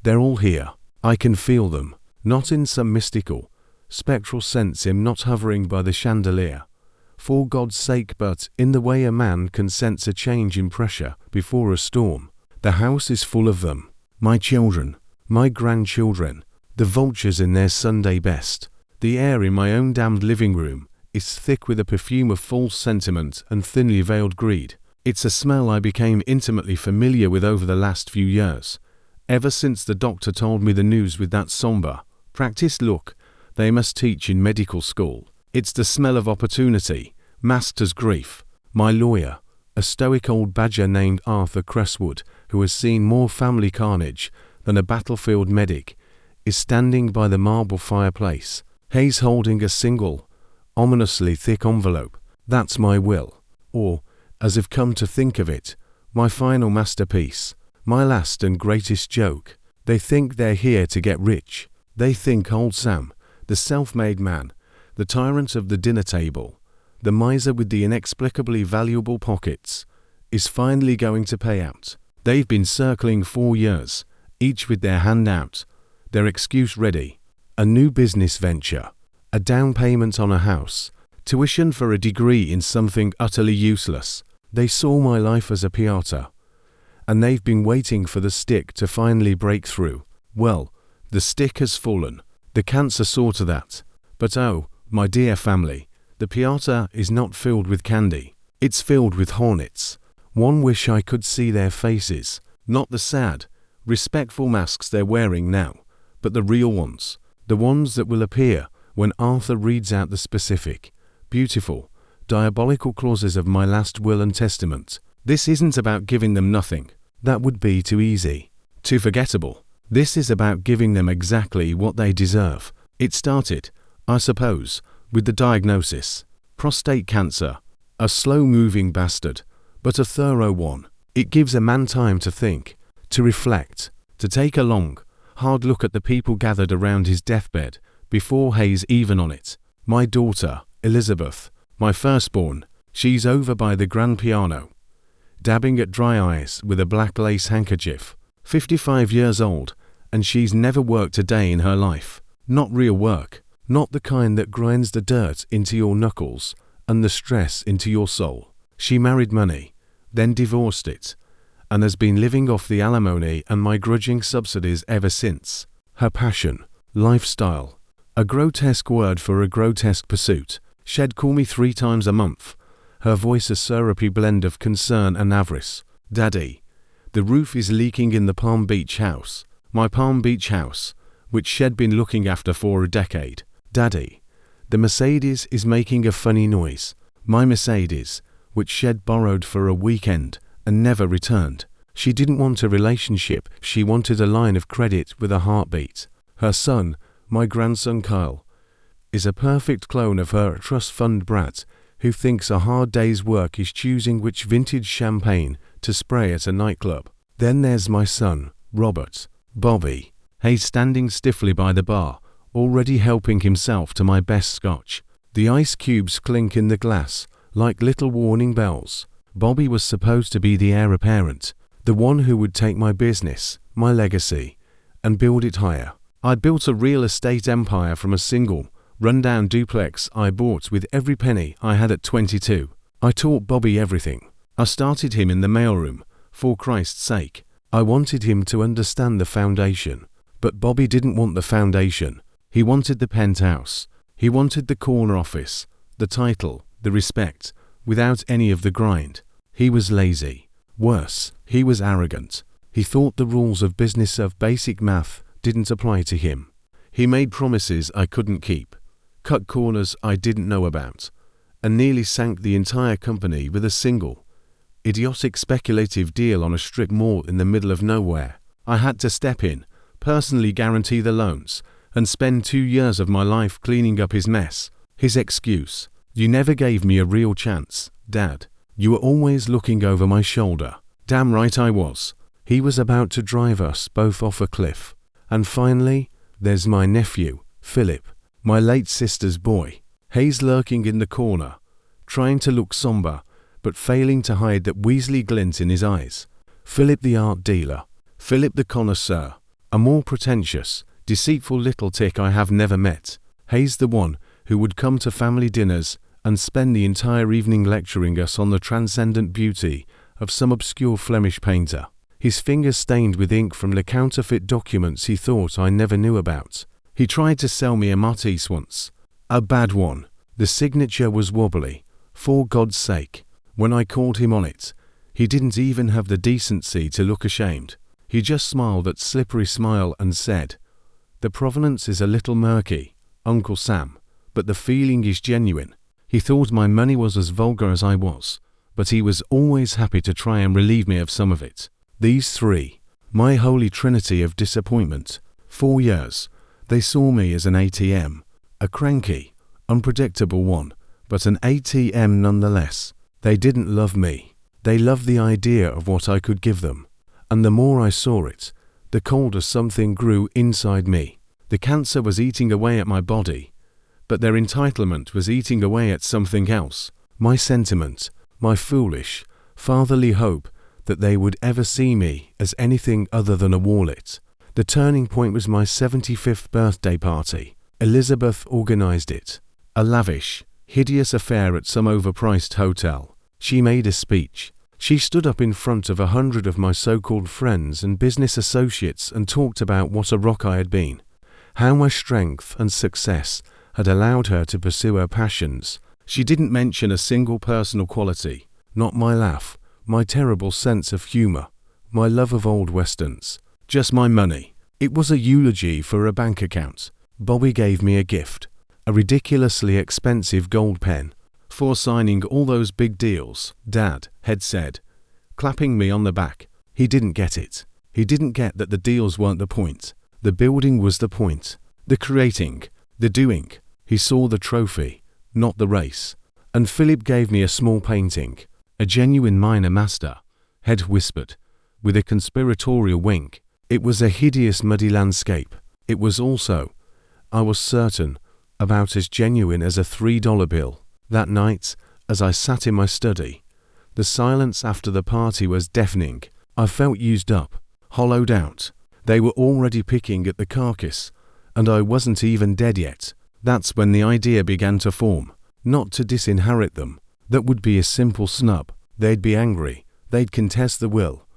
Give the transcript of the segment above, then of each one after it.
They're all here. I can feel them, not in some mystical, spectral sense I'm not hovering by the chandelier, for God's sake, but in the way a man can sense a change in pressure before a storm. The house is full of them. My children, my grandchildren, the vultures in their Sunday best. The air in my own damned living room is thick with a perfume of false sentiment and thinly veiled greed. It's a smell I became intimately familiar with over the last few years, ever since the doctor told me the news with that somber, practiced look they must teach in medical school. It's the smell of opportunity, masked as grief. My lawyer, a stoic old badger named Arthur Cresswood, who has seen more family carnage than a battlefield medic, is standing by the marble fireplace. He's holding a single, ominously thick envelope. That's my will, or, as I've come to think of it, my final masterpiece, my last and greatest joke. They think they're here to get rich. They think old Sam, the self-made man, the tyrant of the dinner table, the miser with the inexplicably valuable pockets, is finally going to pay out. They've been circling 4 years, each with their hand out, their excuse ready. A new business venture, a down payment on a house, tuition for a degree in something utterly useless. They saw my life as a piata, and they've been waiting for the stick to finally break through. Well, the stick has fallen. The cancer saw to that. But oh, my dear family, the piata is not filled with candy. It's filled with hornets. One wish I could see their faces, not the sad, respectful masks they're wearing now, but the real ones, the ones that will appear when Arthur reads out the specific, beautiful, diabolical clauses of my last will and testament. This isn't about giving them nothing. That would be too easy, too forgettable. This is about giving them exactly what they deserve. It started, I suppose, with the diagnosis. Prostate cancer. A slow-moving bastard, but a thorough one. It gives a man time to think, to reflect, to take a long, hard look at the people gathered around his deathbed before he's even on it. My daughter, Elizabeth, my firstborn, she's over by the grand piano, dabbing at dry eyes with a black lace handkerchief. 55 years old, and she's never worked a day in her life. Not real work, not the kind that grinds the dirt into your knuckles and the stress into your soul. She married money, then divorced it, and has been living off the alimony and my grudging subsidies ever since. Her passion, lifestyle, a grotesque word for a grotesque pursuit. She'd call me 3 times a month, her voice a syrupy blend of concern and avarice. Daddy, the roof is leaking in the Palm Beach house, my Palm Beach house, which she'd been looking after for a decade. Daddy, the Mercedes is making a funny noise, my Mercedes, which she'd borrowed for a weekend and never returned. She didn't want a relationship, she wanted a line of credit with a heartbeat. Her son, my grandson Kyle, is a perfect clone of her trust fund brat who thinks a hard day's work is choosing which vintage champagne to spray at a nightclub. Then there's my son, Robert, Bobby. He's standing stiffly by the bar, already helping himself to my best scotch. The ice cubes clink in the glass like little warning bells. Bobby was supposed to be the heir apparent, the one who would take my business, my legacy, and build it higher. I'd built a real estate empire from a single, run-down duplex I bought with every penny I had at 22. I taught Bobby everything. I started him in the mailroom, for Christ's sake. I wanted him to understand the foundation. But Bobby didn't want the foundation. He wanted the penthouse. He wanted the corner office, the title, the respect, without any of the grind. He was lazy. Worse, he was arrogant. He thought the rules of business of basic math didn't apply to him. He made promises I couldn't keep, cut corners I didn't know about, and nearly sank the entire company with a single, idiotic speculative deal on a strip mall in the middle of nowhere. I had to step in, personally guarantee the loans, and spend 2 years of my life cleaning up his mess. His excuse: "You never gave me a real chance, Dad. You were always looking over my shoulder." Damn right I was. He was about to drive us both off a cliff. And finally, there's my nephew, Philip, my late sister's boy. He's lurking in the corner, trying to look somber, but failing to hide that Weasley glint in his eyes. Philip the art dealer, Philip the connoisseur. A more pretentious, deceitful little tick I have never met. Hayes, the one who would come to family dinners and spend the entire evening lecturing us on the transcendent beauty of some obscure Flemish painter, his fingers stained with ink from the counterfeit documents he thought I never knew about. He tried to sell me a Matisse once. A bad one. The signature was wobbly. For God's sake. When I called him on it, he didn't even have the decency to look ashamed. He just smiled that slippery smile and said, "The provenance is a little murky, Uncle Sam, but the feeling is genuine." He thought my money was as vulgar as I was, but he was always happy to try and relieve me of some of it. These three, my holy trinity of disappointment. 4 years. They saw me as an ATM, a cranky, unpredictable one, but an ATM nonetheless. They didn't love me. They loved the idea of what I could give them. And the more I saw it, the colder something grew inside me. The cancer was eating away at my body, but their entitlement was eating away at something else. My sentiment, my foolish, fatherly hope that they would ever see me as anything other than a wallet. The turning point was my 75th birthday party. Elizabeth organized it. A lavish, hideous affair at some overpriced hotel. She made a speech. She stood up in front of 100 of my so-called friends and business associates and talked about what a rock I had been, how my strength and success had allowed her to pursue her passions. She didn't mention a single personal quality, not my laugh, my terrible sense of humor, my love of old westerns, just my money. It was a eulogy for a bank account. Bobby gave me a gift, a ridiculously expensive gold pen, for signing all those big deals, Dad had said, clapping me on the back. He didn't get it. He didn't get that the deals weren't the point. The building was the point. The creating, the doing. He saw the trophy, not the race. And Philip gave me a small painting, a genuine minor master, Head whispered, with a conspiratorial wink. It was a hideous muddy landscape. It was also, I was certain, about as genuine as a $3 bill. That night, as I sat in my study, the silence after the party was deafening. I felt used up, hollowed out. They were already picking at the carcass, and I wasn't even dead yet. That's when the idea began to form. Not to disinherit them. That would be a simple snub. They'd be angry. They'd contest the will.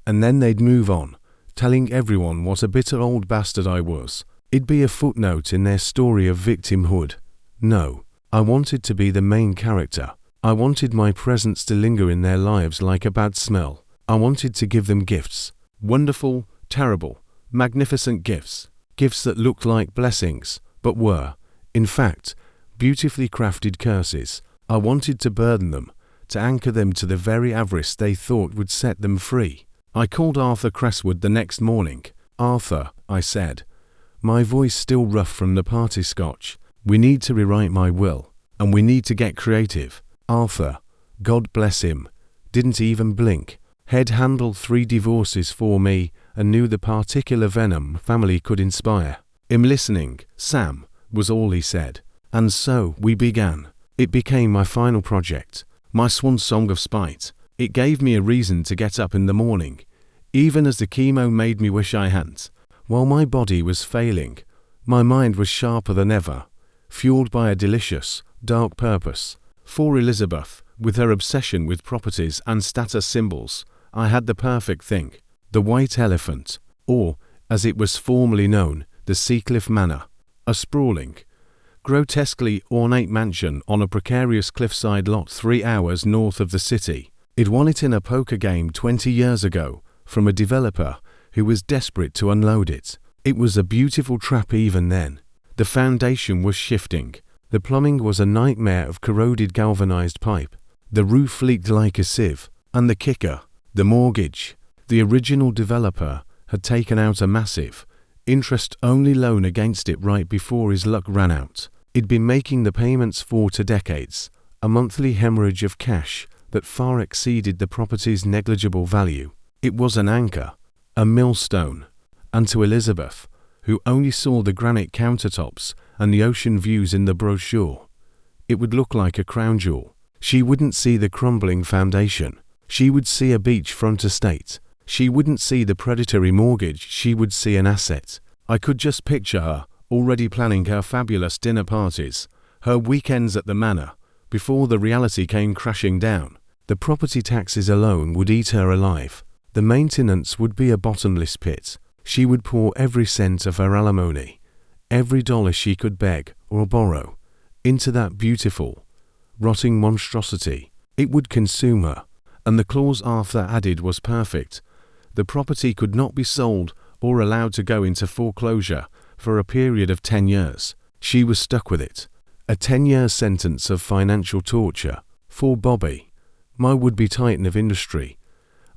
And then they'd move on, telling everyone what a bitter old bastard I was. It'd be a footnote in their story of victimhood. No. I wanted to be the main character. I wanted my presence to linger in their lives like a bad smell. I wanted to give them gifts. Wonderful, terrible, magnificent gifts. Gifts that looked like blessings, but were, in fact, beautifully crafted curses. I wanted to burden them, to anchor them to the very avarice they thought would set them free. I called Arthur Cresswood the next morning. "Arthur," I said, my voice still rough from the party scotch, "we need to rewrite my will, and we need to get creative." Arthur, God bless him, didn't even blink. He'd handled 3 divorces for me and knew the particular venom family could inspire. "I'm listening, Sam," was all he said. And so we began. It became my final project, my swan song of spite. It gave me a reason to get up in the morning, even as the chemo made me wish I hadn't. While my body was failing, my mind was sharper than ever, fueled by a delicious, dark purpose. For Elizabeth, with her obsession with properties and status symbols, I had the perfect thing. The White Elephant, or, as it was formerly known, the Seacliff Manor. A sprawling, grotesquely ornate mansion on a precarious cliffside lot 3 hours north of the city. It won it in a poker game 20 years ago from a developer who was desperate to unload it. It was a beautiful trap even then. The foundation was shifting. The plumbing was a nightmare of corroded galvanized pipe. The roof leaked like a sieve. And the kicker, the mortgage. The original developer had taken out a massive, interest-only loan against it right before his luck ran out. He'd been making the payments for 2 decades, a monthly hemorrhage of cash that far exceeded the property's negligible value. It was an anchor, a millstone, and to Elizabeth, who only saw the granite countertops and the ocean views in the brochure, it would look like a crown jewel. She wouldn't see the crumbling foundation. She would see a beachfront estate, She wouldn't see the predatory mortgage, she would see an asset. I could just picture her, already planning her fabulous dinner parties, her weekends at the manor, before the reality came crashing down. The property taxes alone would eat her alive. The maintenance would be a bottomless pit. She would pour every cent of her alimony, every dollar she could beg or borrow, into that beautiful, rotting monstrosity. It would consume her, and the clause Arthur added was perfect. The property could not be sold or allowed to go into foreclosure for a period of 10 years. She was stuck with it. A 10-year sentence of financial torture. For Bobby, my would-be titan of industry,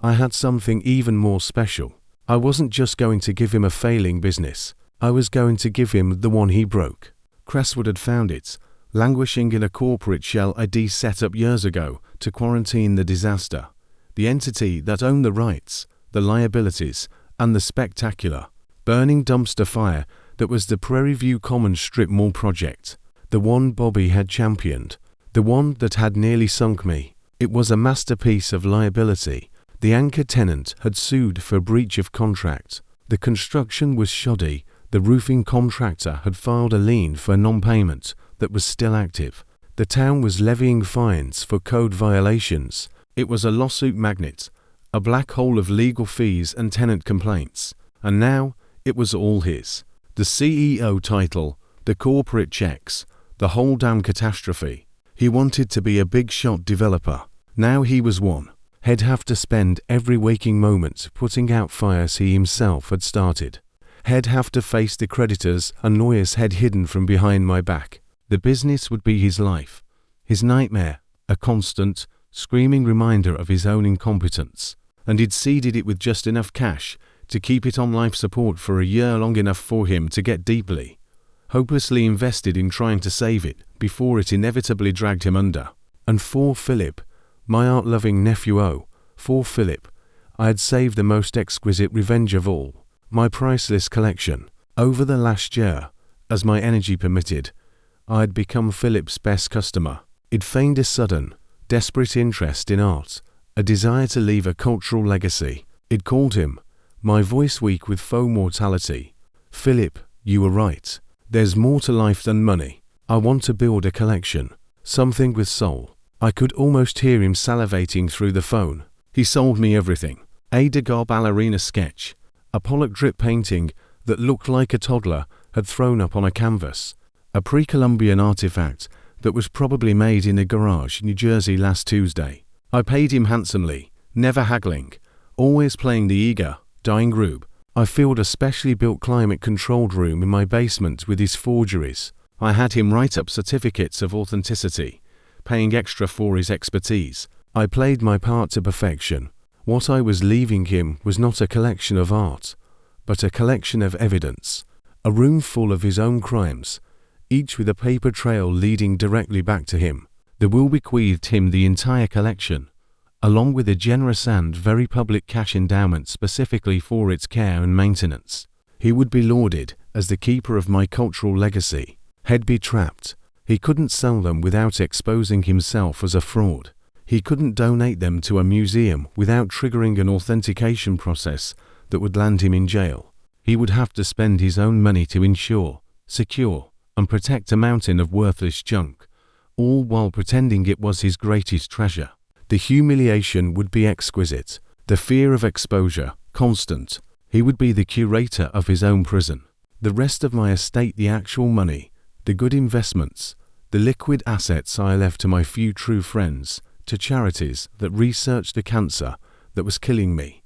I had something even more special. I wasn't just going to give him a failing business. I was going to give him the one he broke. Cresswood had found it, languishing in a corporate shell I'd set up years ago to quarantine the disaster. The entity that owned the rights, the liabilities, and the spectacular, burning dumpster fire that was the Prairie View Commons strip mall project. The one Bobby had championed. The one that had nearly sunk me. It was a masterpiece of liability. The anchor tenant had sued for breach of contract. The construction was shoddy. The roofing contractor had filed a lien for non-payment that was still active. The town was levying fines for code violations. It was a lawsuit magnet, a black hole of legal fees and tenant complaints. And now, it was all his. The CEO title, the corporate checks, the whole damn catastrophe. He wanted to be a big-shot developer. Now he was one. He'd have to spend every waking moment putting out fires he himself had started. He'd have to face the creditors and lawyers he'd hidden from behind my back. The business would be his life, his nightmare, a constant, screaming reminder of his own incompetence. And he'd seeded it with just enough cash to keep it on life support for a year, long enough for him to get deeply, hopelessly invested in trying to save it before it inevitably dragged him under. And for Philip, my art-loving nephew, for Philip, I had saved the most exquisite revenge of all, my priceless collection. Over the last year, as my energy permitted, I had become Philip's best customer. It feigned a sudden, desperate interest in art, a desire to leave a cultural legacy. It called him, my voice weak with faux mortality. Philip, you were right. There's more to life than money. I want to build a collection, something with soul. I could almost hear him salivating through the phone. He sold me everything. A Degas ballerina sketch, a Pollock drip painting that looked like a toddler had thrown up on a canvas, a pre-Columbian artifact that was probably made in a garage in New Jersey last Tuesday. I paid him handsomely, never haggling, always playing the eager, dying rube. I filled a specially built climate-controlled room in my basement with his forgeries. I had him write up certificates of authenticity, paying extra for his expertise. I played my part to perfection. What I was leaving him was not a collection of art, but a collection of evidence, a room full of his own crimes, each with a paper trail leading directly back to him. The will bequeathed him the entire collection, along with a generous and very public cash endowment specifically for its care and maintenance. He would be lauded as the keeper of my cultural legacy. He'd be trapped. He couldn't sell them without exposing himself as a fraud. He couldn't donate them to a museum without triggering an authentication process that would land him in jail. He would have to spend his own money to insure, secure, and protect a mountain of worthless junk, all while pretending it was his greatest treasure. The humiliation would be exquisite, the fear of exposure constant. He would be the curator of his own prison. The rest of my estate, the actual money, the good investments, the liquid assets I left to my few true friends, to charities that researched the cancer that was killing me,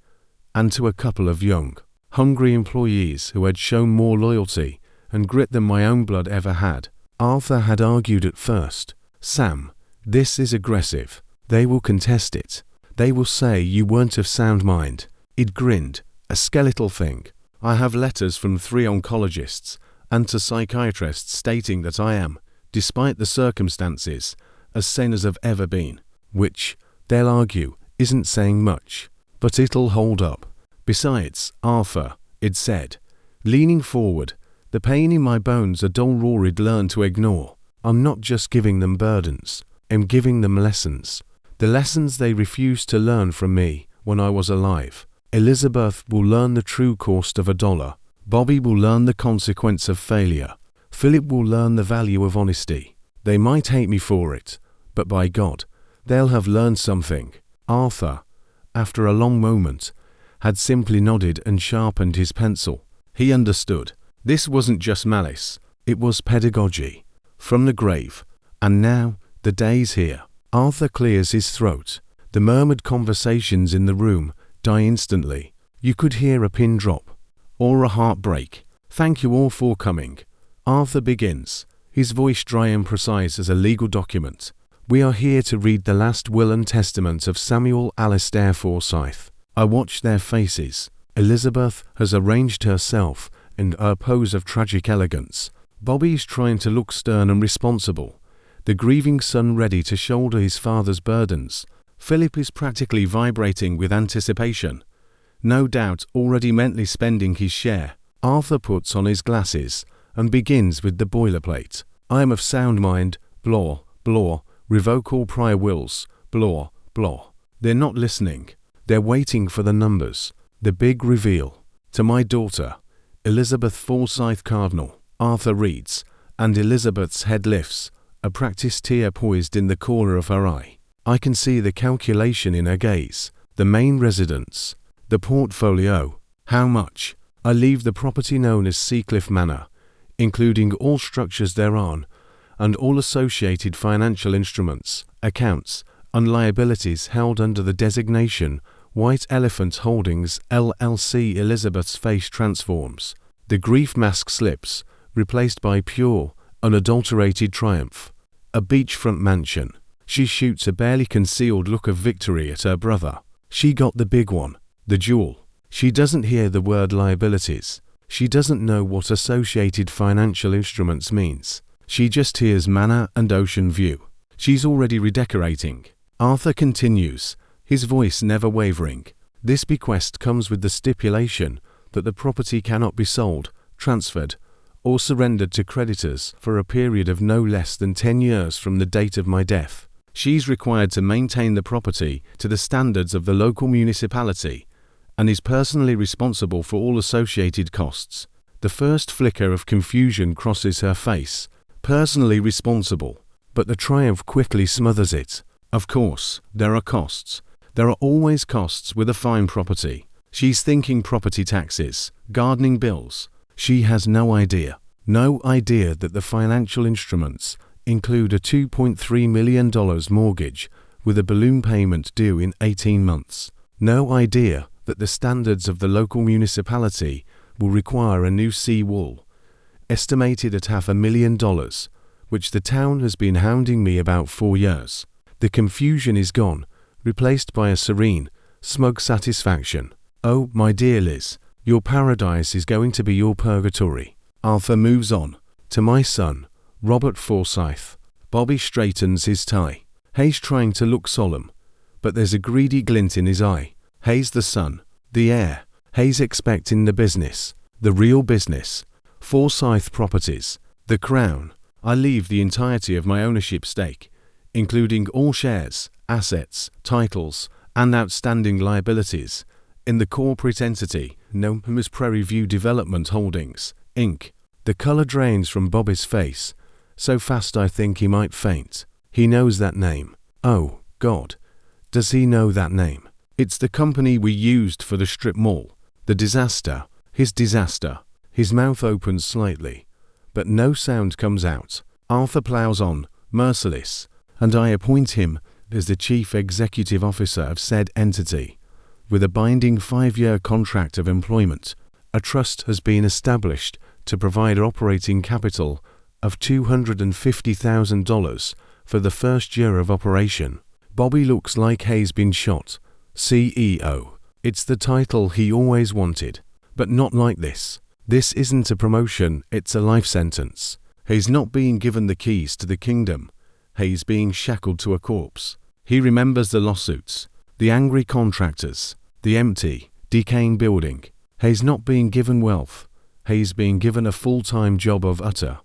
and to a couple of young, hungry employees who had shown more loyalty and grit than my own blood ever had. Arthur had argued at first, "Sam, this is aggressive. They will contest it. They will say you weren't of sound mind." It grinned, a skeletal thing. I have letters from 3 oncologists and to psychiatrists stating that I am, despite the circumstances, as sane as I've ever been. Which, they'll argue, isn't saying much, but it'll hold up. Besides, Arthur, it said, leaning forward, the pain in my bones a dull roared learned to ignore. I'm not just giving them burdens, I'm giving them lessons. The lessons they refused to learn from me when I was alive. Elizabeth will learn the true cost of $1. Bobby will learn the consequence of failure. Philip will learn the value of honesty. They might hate me for it, but by God, they'll have learned something. Arthur, after a long moment, had simply nodded and sharpened his pencil. He understood. This wasn't just malice, it was pedagogy. From the grave. And now, the day's here. Arthur clears his throat. The murmured conversations in the room die instantly. You could hear a pin drop, or a heart break. Thank you all for coming. Arthur begins, his voice dry and precise as a legal document. We are here to read the last will and testament of Samuel Alistair Forsyth. I watch their faces. Elizabeth has arranged herself in her pose of tragic elegance. Bobby's trying to look stern and responsible, the grieving son ready to shoulder his father's burdens. Philip is practically vibrating with anticipation, no doubt already mentally spending his share. Arthur puts on his glasses and begins with the boilerplate. I am of sound mind, blah, blah, revoke all prior wills, blah, blah. They're not listening. They're waiting for the numbers. The big reveal. To my daughter, Elizabeth Forsyth Cardinal. Arthur reads, and Elizabeth's head lifts, a practiced tear poised in the corner of her eye. I can see the calculation in her gaze. The main residence. The portfolio. How much? I leave the property known as Seacliff Manor, including all structures thereon, and all associated financial instruments, accounts, and liabilities held under the designation White Elephant Holdings LLC. Elizabeth's face transforms. The grief mask slips, replaced by pure, unadulterated triumph. A beachfront mansion. She shoots a barely concealed look of victory at her brother. She got the big one, the jewel. She doesn't hear the word liabilities. She doesn't know what associated financial instruments means. She just hears manor and ocean view. She's already redecorating. Arthur continues, his voice never wavering. This bequest comes with the stipulation that the property cannot be sold, transferred, or surrendered to creditors for a period of no less than 10 years from the date of my death. She's required to maintain the property to the standards of the local municipality and is personally responsible for all associated costs. The first flicker of confusion crosses her face. Personally responsible, but the triumph quickly smothers it. Of course, there are costs. There are always costs with a fine property. She's thinking property taxes, gardening bills. She has no idea that the financial instruments include a $2.3 million mortgage with a balloon payment due in 18 months. No idea that the standards of the local municipality will require a new sea wall, estimated at $500,000, which the town has been hounding me about 4 years. The confusion is gone, replaced by a serene, smug satisfaction. Oh, my dear Liz, your paradise is going to be your purgatory. Arthur moves on. To my son, Robert Forsyth. Bobby straightens his tie. He's trying to look solemn, but there's a greedy glint in his eye. He's the son, the heir. He's expecting the business, the real business. Forsyth Properties, the crown. I leave the entirety of my ownership stake, including all shares, assets, titles, and outstanding liabilities, in the corporate entity known as Prairie View Development Holdings, Inc. The color drains from Bobby's face, so fast I think he might faint. He knows that name. Oh, God. Does he know that name? It's the company we used for the strip mall. The disaster. His disaster. His mouth opens slightly, but no sound comes out. Arthur plows on, merciless, and I appoint him as the chief executive officer of said entity. With a binding 5-year contract of employment, a trust has been established to provide operating capital of $250,000 for the first year of operation. Bobby looks like he's been shot. CEO. It's the title he always wanted, but not like this. This isn't a promotion, it's a life sentence. He's not being given the keys to the kingdom. He's being shackled to a corpse. He remembers the lawsuits, the angry contractors, the empty, decaying building. He's not being given wealth. He's being given a full-time job of utter,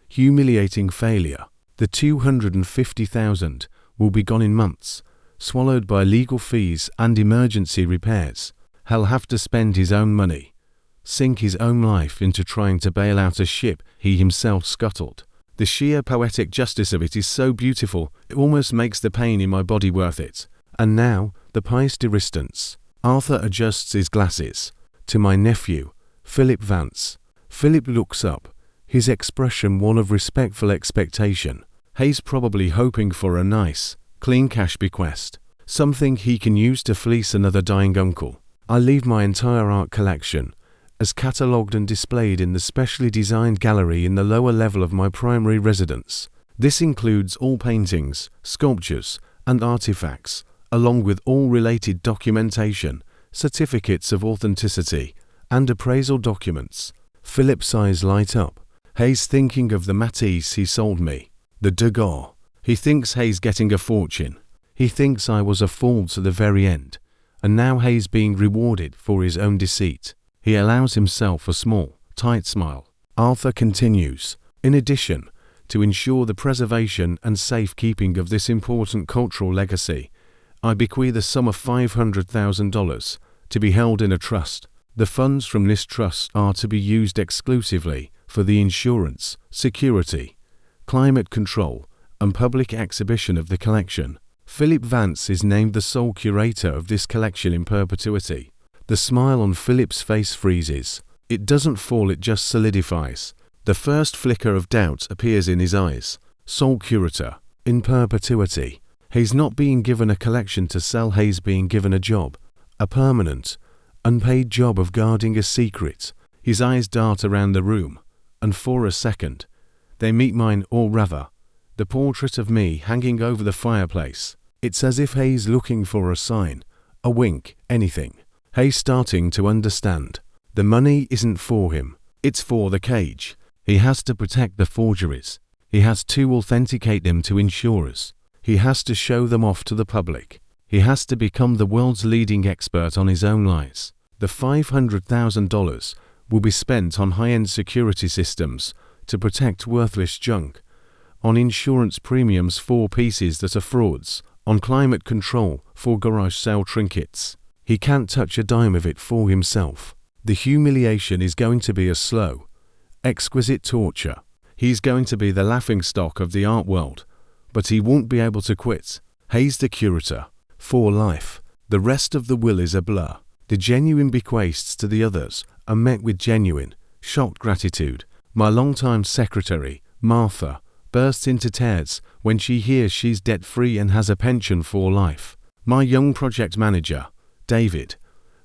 humiliating failure. The $250,000 will be gone in months, swallowed by legal fees and emergency repairs. He'll have to spend his own money, sink his own life into trying to bail out a ship he himself scuttled. The sheer poetic justice of it is so beautiful, it almost makes the pain in my body worth it. And now, the pièce de résistance. Arthur adjusts his glasses. To my nephew, Philip Vance. Philip looks up, his expression one of respectful expectation. Hayes probably hoping for a nice, clean cash bequest, something he can use to fleece another dying uncle. I leave my entire art collection, as catalogued and displayed in the specially designed gallery in the lower level of my primary residence. This includes all paintings, sculptures, and artifacts, along with all related documentation, certificates of authenticity, and appraisal documents. Philip's eyes light up. Hayes thinking of the Matisse he sold me, the Degas. He thinks Hayes getting a fortune. He thinks I was a fool to the very end, and now Hayes being rewarded for his own deceit. He allows himself a small, tight smile. Arthur continues, in addition, to ensure the preservation and safekeeping of this important cultural legacy, I bequeath a sum of $500,000 to be held in a trust. The funds from this trust are to be used exclusively for the insurance, security, climate control, and public exhibition of the collection. Philip Vance is named the sole curator of this collection in perpetuity. The smile on Philip's face freezes. It doesn't fall, it just solidifies. The first flicker of doubt appears in his eyes. Sole curator, in perpetuity. Hayes not being given a collection to sell, Hayes being given a job, a permanent, unpaid job of guarding a secret. His eyes dart around the room, and for a second, they meet mine, or rather, the portrait of me hanging over the fireplace. It's as if Hayes looking for a sign, a wink, anything. Hayes starting to understand. The money isn't for him, it's for the cage. He has to protect the forgeries. He has to authenticate them to insurers. He has to show them off to the public. He has to become the world's leading expert on his own lies. The $500,000 will be spent on high-end security systems to protect worthless junk, on insurance premiums for pieces that are frauds, on climate control for garage sale trinkets. He can't touch a dime of it for himself. The humiliation is going to be a slow, exquisite torture. He's going to be the laughingstock of the art world, but he won't be able to quit. Hayes the curator, for life. The rest of the will is a blur. The genuine bequests to the others are met with genuine, shocked gratitude. My longtime secretary, Martha, bursts into tears when she hears she's debt-free and has a pension for life. My young project manager, David,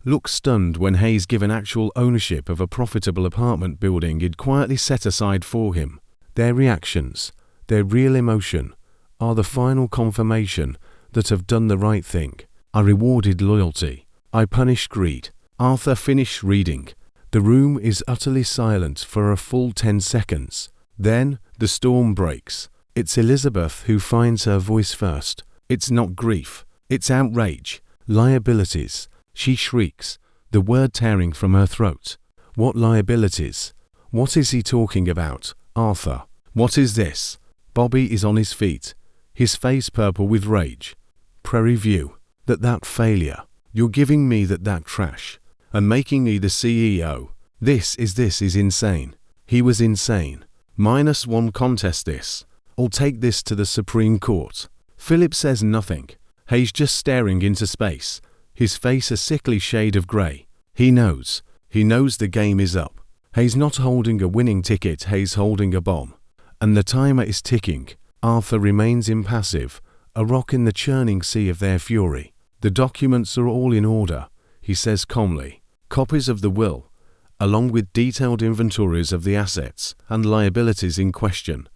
looks stunned when Hayes given actual ownership of a profitable apartment building he'd quietly set aside for him. Their reactions, their real emotion, are the final confirmation that I've done the right thing. I rewarded loyalty. I punished greed. Arthur finished reading. The room is utterly silent for a full 10 seconds. Then, the storm breaks. It's Elizabeth who finds her voice first. It's not grief. It's outrage. Liabilities. She shrieks, the word tearing from her throat. What liabilities? What is he talking about, Arthur? What is this? Bobby is on his feet, his face purple with rage. Prairie View. That failure. You're giving me that trash, and making me the CEO. This is insane. He was insane. -1 contest this. I'll take this to the Supreme Court. Philip says nothing. Hayes just staring into space, his face a sickly shade of grey. He knows the game is up. Hayes not holding a winning ticket, Hayes holding a bomb. And the timer is ticking. Arthur remains impassive, a rock in the churning sea of their fury. The documents are all in order, he says calmly. Copies of the will, along with detailed inventories of the assets and liabilities in question,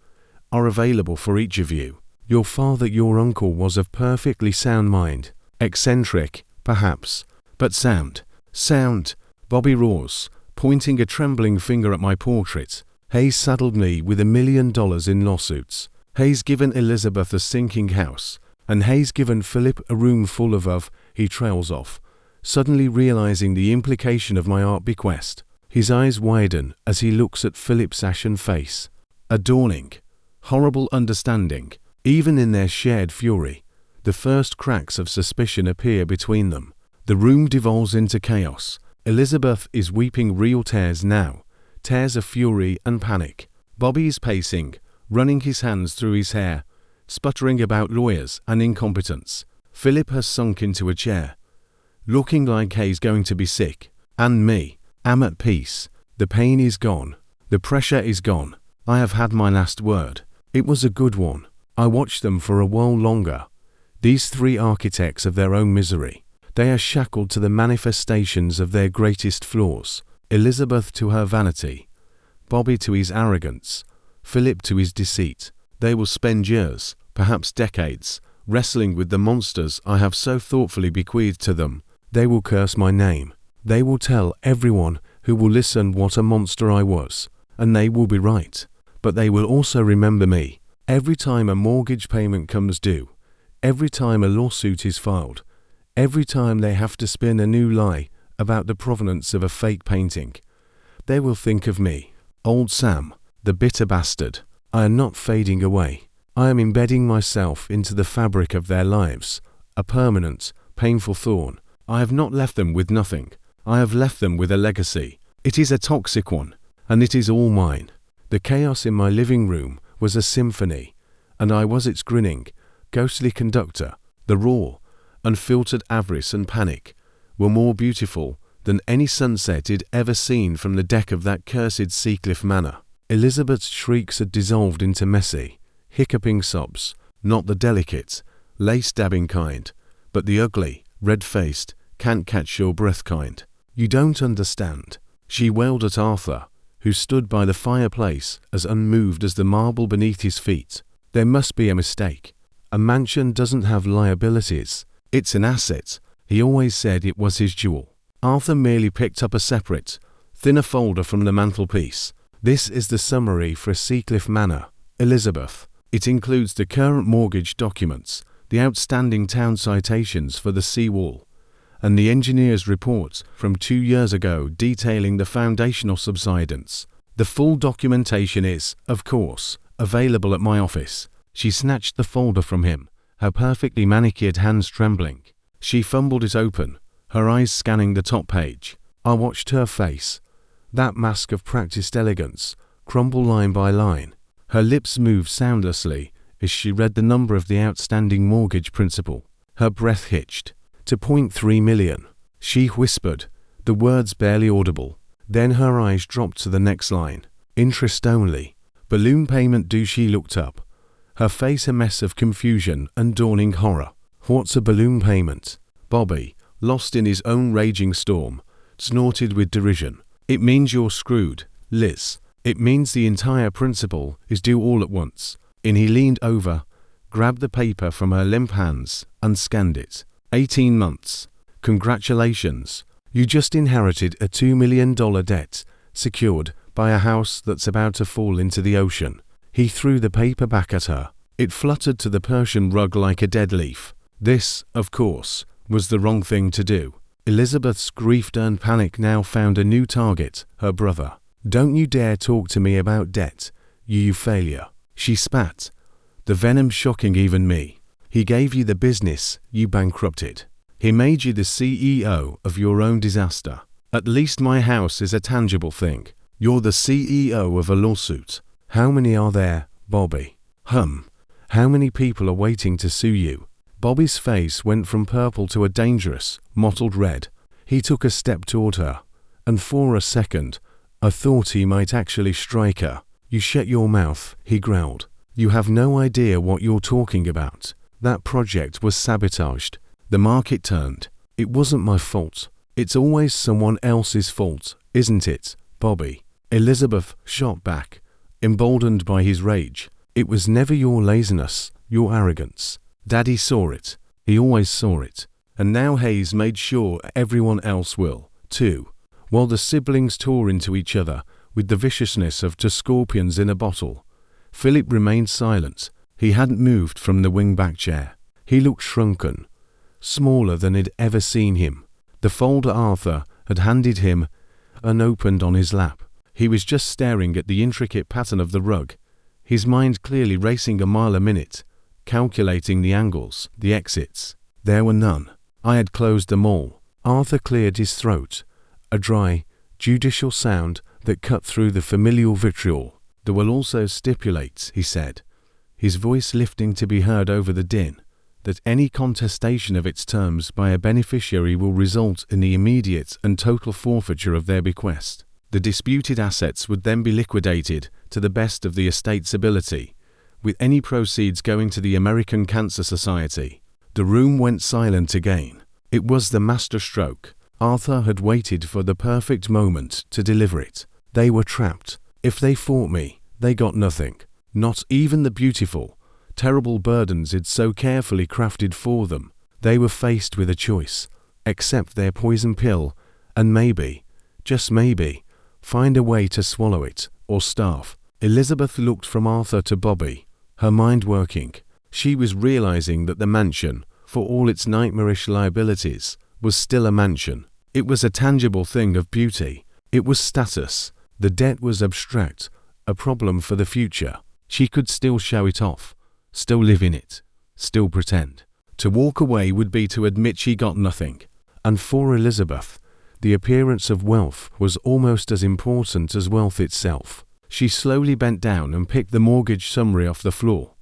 are available for each of you. Your father, your uncle, was of perfectly sound mind. Eccentric, perhaps, but sound. Sound, Bobby roars, pointing a trembling finger at my portrait. Hayes saddled me with $1 million in lawsuits. Hayes given Elizabeth a sinking house, and Hayes given Philip a room full of he trails off, suddenly realizing the implication of my art bequest. His eyes widen as he looks at Philip's ashen face. A dawning, horrible understanding. Even in their shared fury, the first cracks of suspicion appear between them. The room devolves into chaos. Elizabeth is weeping real tears now, tears of fury and panic. Bobby is pacing, running his hands through his hair, sputtering about lawyers and incompetence. Philip has sunk into a chair, looking like he's going to be sick. And me, am at peace. The pain is gone. The pressure is gone. I have had my last word. It was a good one. I watched them for a while longer. These three architects of their own misery. They are shackled to the manifestations of their greatest flaws. Elizabeth to her vanity, Bobby to his arrogance, Philip to his deceit. They will spend years, perhaps decades, wrestling with the monsters I have so thoughtfully bequeathed to them. They will curse my name. They will tell everyone who will listen what a monster I was, and they will be right. But they will also remember me. Every time a mortgage payment comes due, every time a lawsuit is filed, every time they have to spin a new lie about the provenance of a fake painting, they will think of me. Old Sam, the bitter bastard. I am not fading away. I am embedding myself into the fabric of their lives, a permanent, painful thorn. I have not left them with nothing. I have left them with a legacy. It is a toxic one, and it is all mine. The chaos in my living room was a symphony, and I was its grinning, ghostly conductor. The raw, unfiltered avarice and panic were more beautiful than any sunset he'd ever seen from the deck of that cursed Seacliff Manor. Elizabeth's shrieks had dissolved into messy, hiccuping sobs, not the delicate, lace-dabbing kind, but the ugly, red-faced, can't-catch-your-breath kind. You don't understand. She wailed at Arthur, who stood by the fireplace as unmoved as the marble beneath his feet. There must be a mistake. A mansion doesn't have liabilities. It's an asset. He always said it was his jewel. Arthur merely picked up a separate, thinner folder from the mantelpiece. This is the summary for Seacliff Manor, Elizabeth. It includes the current mortgage documents, the outstanding town citations for the seawall, and the engineer's report from 2 years ago detailing the foundational subsidence. The full documentation is, of course, available at my office. She snatched the folder from him, her perfectly manicured hands trembling. She fumbled it open, her eyes scanning the top page. I watched her face, that mask of practiced elegance, crumble line by line. Her lips moved soundlessly as she read the number of the outstanding mortgage principal. Her breath hitched. To .3 million. She whispered, the words barely audible. Then her eyes dropped to the next line. Interest only. Balloon payment due. She looked up, her face a mess of confusion and dawning horror. What's a balloon payment? Bobby, lost in his own raging storm, snorted with derision. It means you're screwed, Liz. It means the entire principal is due all at once. And he leaned over, grabbed the paper from her limp hands, and scanned it. 18 months. Congratulations. You just inherited a $2 million debt, secured by a house that's about to fall into the ocean. He threw the paper back at her. It fluttered to the Persian rug like a dead leaf. This, of course, was the wrong thing to do. Elizabeth's grief-turned panic now found a new target, her brother. Don't you dare talk to me about debt, you failure. She spat, the venom shocking even me. He gave you the business, you bankrupted. He made you the CEO of your own disaster. At least my house is a tangible thing. You're the CEO of a lawsuit. How many are there, Bobby? How many people are waiting to sue you? Bobby's face went from purple to a dangerous, mottled red. He took a step toward her, and for a second, I thought he might actually strike her. You shut your mouth, he growled. You have no idea what you're talking about. That project was sabotaged. The market turned. It wasn't my fault. It's always someone else's fault, isn't it, Bobby? Elizabeth shot back, emboldened by his rage. It was never your laziness, your arrogance. Daddy saw it. He always saw it. And now Hayes made sure everyone else will, too. While the siblings tore into each other with the viciousness of two scorpions in a bottle, Philip remained silent. He hadn't moved from the wing-back chair. He looked shrunken, smaller than he'd ever seen him. The folder Arthur had handed him unopened on his lap. He was just staring at the intricate pattern of the rug, his mind clearly racing a mile a minute, calculating the angles, the exits. There were none. I had closed them all. Arthur cleared his throat, a dry, judicial sound that cut through the familial vitriol. "There will also stipulate," he said, his voice lifting to be heard over the din, "that any contestation of its terms by a beneficiary will result in the immediate and total forfeiture of their bequest. The disputed assets would then be liquidated to the best of the estate's ability, with any proceeds going to the American Cancer Society." The room went silent again. It was the masterstroke. Arthur had waited for the perfect moment to deliver it. They were trapped. If they fought me, they got nothing. Not even the beautiful, terrible burdens he'd so carefully crafted for them. They were faced with a choice. Accept their poison pill and maybe, just maybe, find a way to swallow it, or starve. Elizabeth looked from Arthur to Bobby, her mind working. She was realizing that the mansion, for all its nightmarish liabilities, was still a mansion. It was a tangible thing of beauty. It was status. The debt was abstract, a problem for the future. She could still show it off, still live in it, still pretend. To walk away would be to admit she got nothing. And for Elizabeth, the appearance of wealth was almost as important as wealth itself. She slowly bent down and picked the mortgage summary off the floor,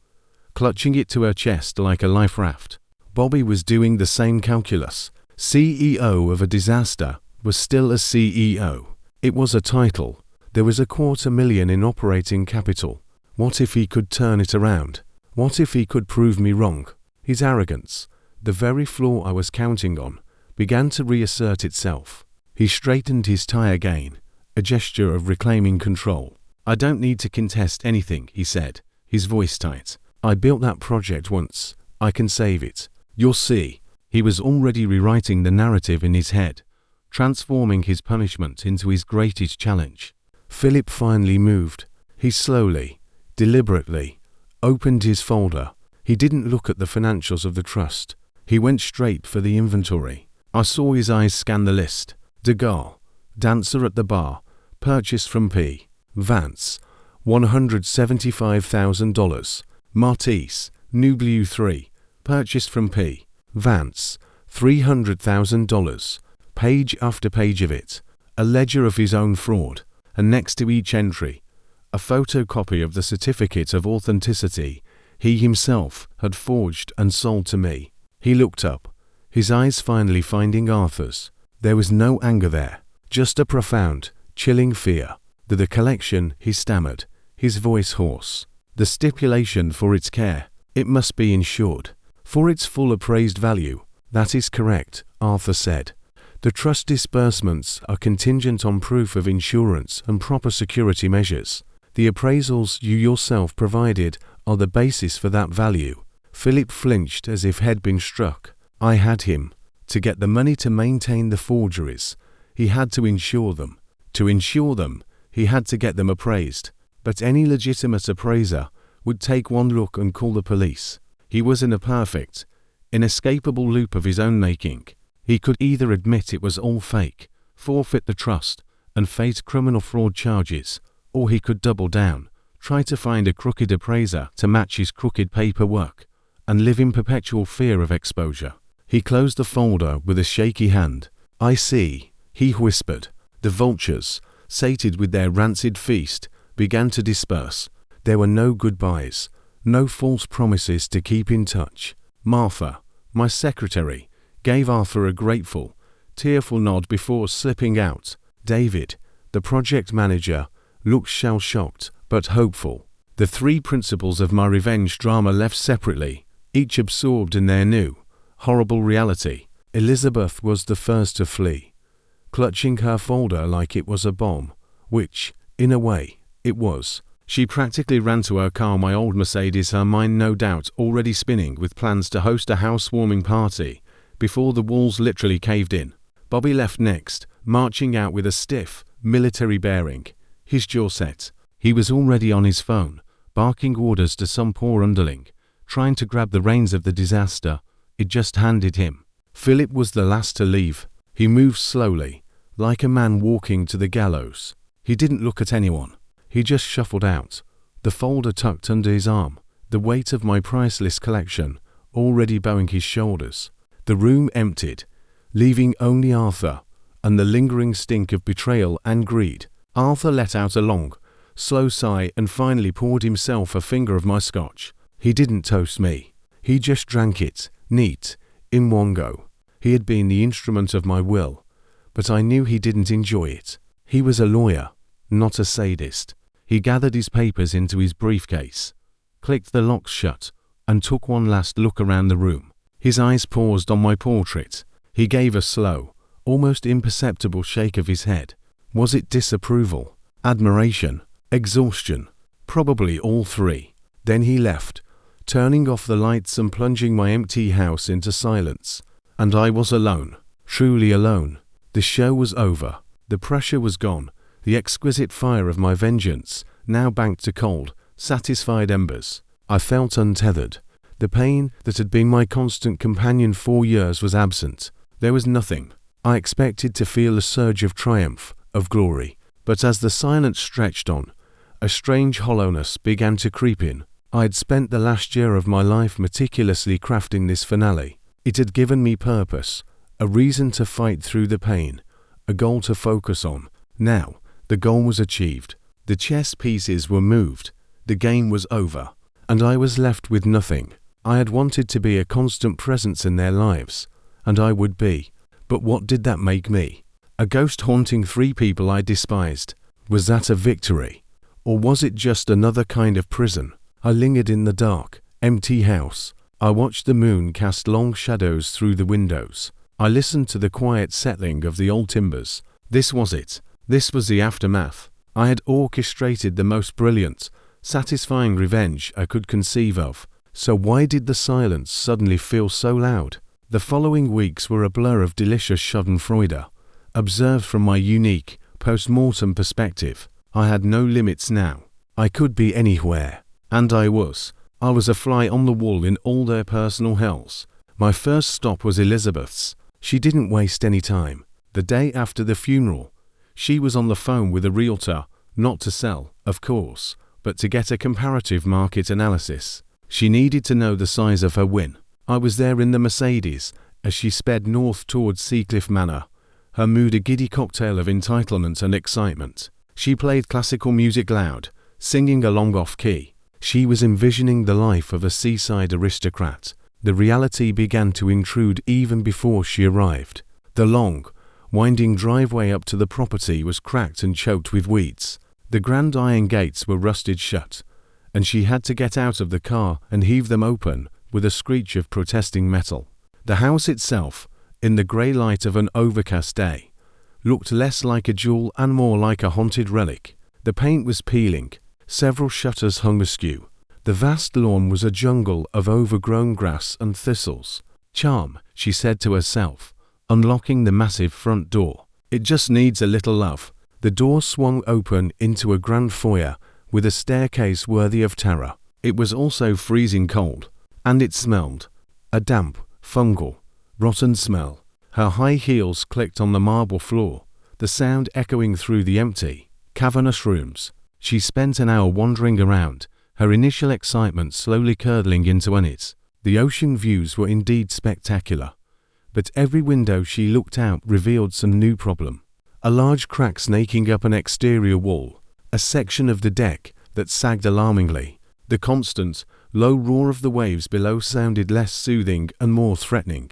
clutching it to her chest like a life raft. Bobby was doing the same calculus. CEO of a disaster was still a CEO. It was a title. There was $250,000 in operating capital. What if he could turn it around? What if he could prove me wrong? His arrogance, the very flaw I was counting on, began to reassert itself. He straightened his tie again, a gesture of reclaiming control. "I don't need to contest anything," he said, his voice tight. "I built that project once. I can save it. You'll see." He was already rewriting the narrative in his head, transforming his punishment into his greatest challenge. Philip finally moved. He slowly, deliberately, opened his folder. He didn't look at the financials of the trust. He went straight for the inventory. I saw his eyes scan the list. Degas, dancer at the bar, purchase from P. Vance, $175,000. Martise, Nubleu 3, purchase from P. Vance, $300,000. Page after page of it, a ledger of his own fraud, and next to each entry, a photocopy of the certificate of authenticity he himself had forged and sold to me. He looked up, his eyes finally finding Arthur's. There was no anger there, just a profound, chilling fear. The collection, he stammered, his voice hoarse. The stipulation for its care, it must be insured. For its full appraised value. That is correct, Arthur said. The trust disbursements are contingent on proof of insurance and proper security measures. The appraisals you yourself provided are the basis for that value. Philip flinched as if he'd been struck. I had him. To get the money to maintain the forgeries, he had to insure them. To insure them, he had to get them appraised. But any legitimate appraiser would take one look and call the police. He was in a perfect, inescapable loop of his own making. He could either admit it was all fake, forfeit the trust, and face criminal fraud charges, or he could double down, try to find a crooked appraiser to match his crooked paperwork, and live in perpetual fear of exposure. He closed the folder with a shaky hand. "I see," he whispered. The vultures, sated with their rancid feast, began to disperse. There were no goodbyes. No false promises to keep in touch. Martha, my secretary, gave Arthur a grateful, tearful nod before slipping out. David, the project manager, looked shell-shocked but hopeful. The three principals of my revenge drama left separately, each absorbed in their new, horrible reality. Elizabeth was the first to flee, clutching her folder like it was a bomb, which, in a way, it was. She practically ran to her car, my old Mercedes, her mind no doubt already spinning with plans to host a housewarming party, before the walls literally caved in. Bobby left next, marching out with a stiff, military bearing, his jaw set. He was already on his phone, barking orders to some poor underling, trying to grab the reins of the disaster it just handed him. Philip was the last to leave. He moved slowly, like a man walking to the gallows. He didn't look at anyone. He just shuffled out, the folder tucked under his arm, the weight of my priceless collection already bowing his shoulders. The room emptied. leaving only Arthur and the lingering stink of betrayal and greed. Arthur let out a long, slow sigh and finally poured himself a finger of my scotch. He didn't toast me. He just drank it, neat, in one go. He had been the instrument of my will, but I knew he didn't enjoy it. He was a lawyer, not a sadist. He gathered his papers into his briefcase, clicked the locks shut, and took one last look around the room. His eyes paused on my portrait. He gave a slow, almost imperceptible shake of his head. Was it disapproval, admiration, exhaustion? Probably all three. Then he left, turning off the lights and plunging my empty house into silence. And I was alone, truly alone. The show was over. The pressure was gone. The exquisite fire of my vengeance now banked to cold, satisfied embers. I felt untethered. The pain that had been my constant companion for years was absent. There was nothing. I expected to feel a surge of triumph, of glory. But as the silence stretched on, a strange hollowness began to creep in. I had spent the last year of my life meticulously crafting this finale. It had given me purpose, a reason to fight through the pain, a goal to focus on. Now, the goal was achieved. The chess pieces were moved. The game was over. And I was left with nothing. I had wanted to be a constant presence in their lives, and I would be. But what did that make me? A ghost haunting three people I despised. Was that a victory? Or was it just another kind of prison? I lingered in the dark, empty house. I watched the moon cast long shadows through the windows. I listened to the quiet settling of the old timbers. This was it. This was the aftermath. I had orchestrated the most brilliant, satisfying revenge I could conceive of. So why did the silence suddenly feel so loud? The following weeks were a blur of delicious schadenfreude, observed from my unique, post-mortem perspective. I had no limits now. I could be anywhere. And I was. I was a fly on the wall in all their personal hells. My first stop was Elizabeth's. She didn't waste any time. The day after the funeral, she was on the phone with a realtor, not to sell, of course, but to get a comparative market analysis. She needed to know the size of her win. I was there in the Mercedes as she sped north towards Seacliff Manor, her mood a giddy cocktail of entitlement and excitement. She played classical music loud, singing along off-key. She was envisioning the life of a seaside aristocrat. The reality began to intrude even before she arrived. The long, winding driveway up to the property was cracked and choked with weeds. The grand iron gates were rusted shut, and she had to get out of the car and heave them open with a screech of protesting metal. The house itself, in the grey light of an overcast day, looked less like a jewel and more like a haunted relic. The paint was peeling. Several shutters hung askew. The vast lawn was a jungle of overgrown grass and thistles. Charm, she said to herself, unlocking the massive front door. It just needs a little love. The door swung open into a grand foyer with a staircase worthy of terror. It was also freezing cold, and it smelled. A damp, fungal, rotten smell. Her high heels clicked on the marble floor, the sound echoing through the empty, cavernous rooms. She spent an hour wandering around, her initial excitement slowly curdling into unease. The ocean views were indeed spectacular, but every window she looked out revealed some new problem. A large crack snaking up an exterior wall, a section of the deck that sagged alarmingly. The constant, low roar of the waves below sounded less soothing and more threatening,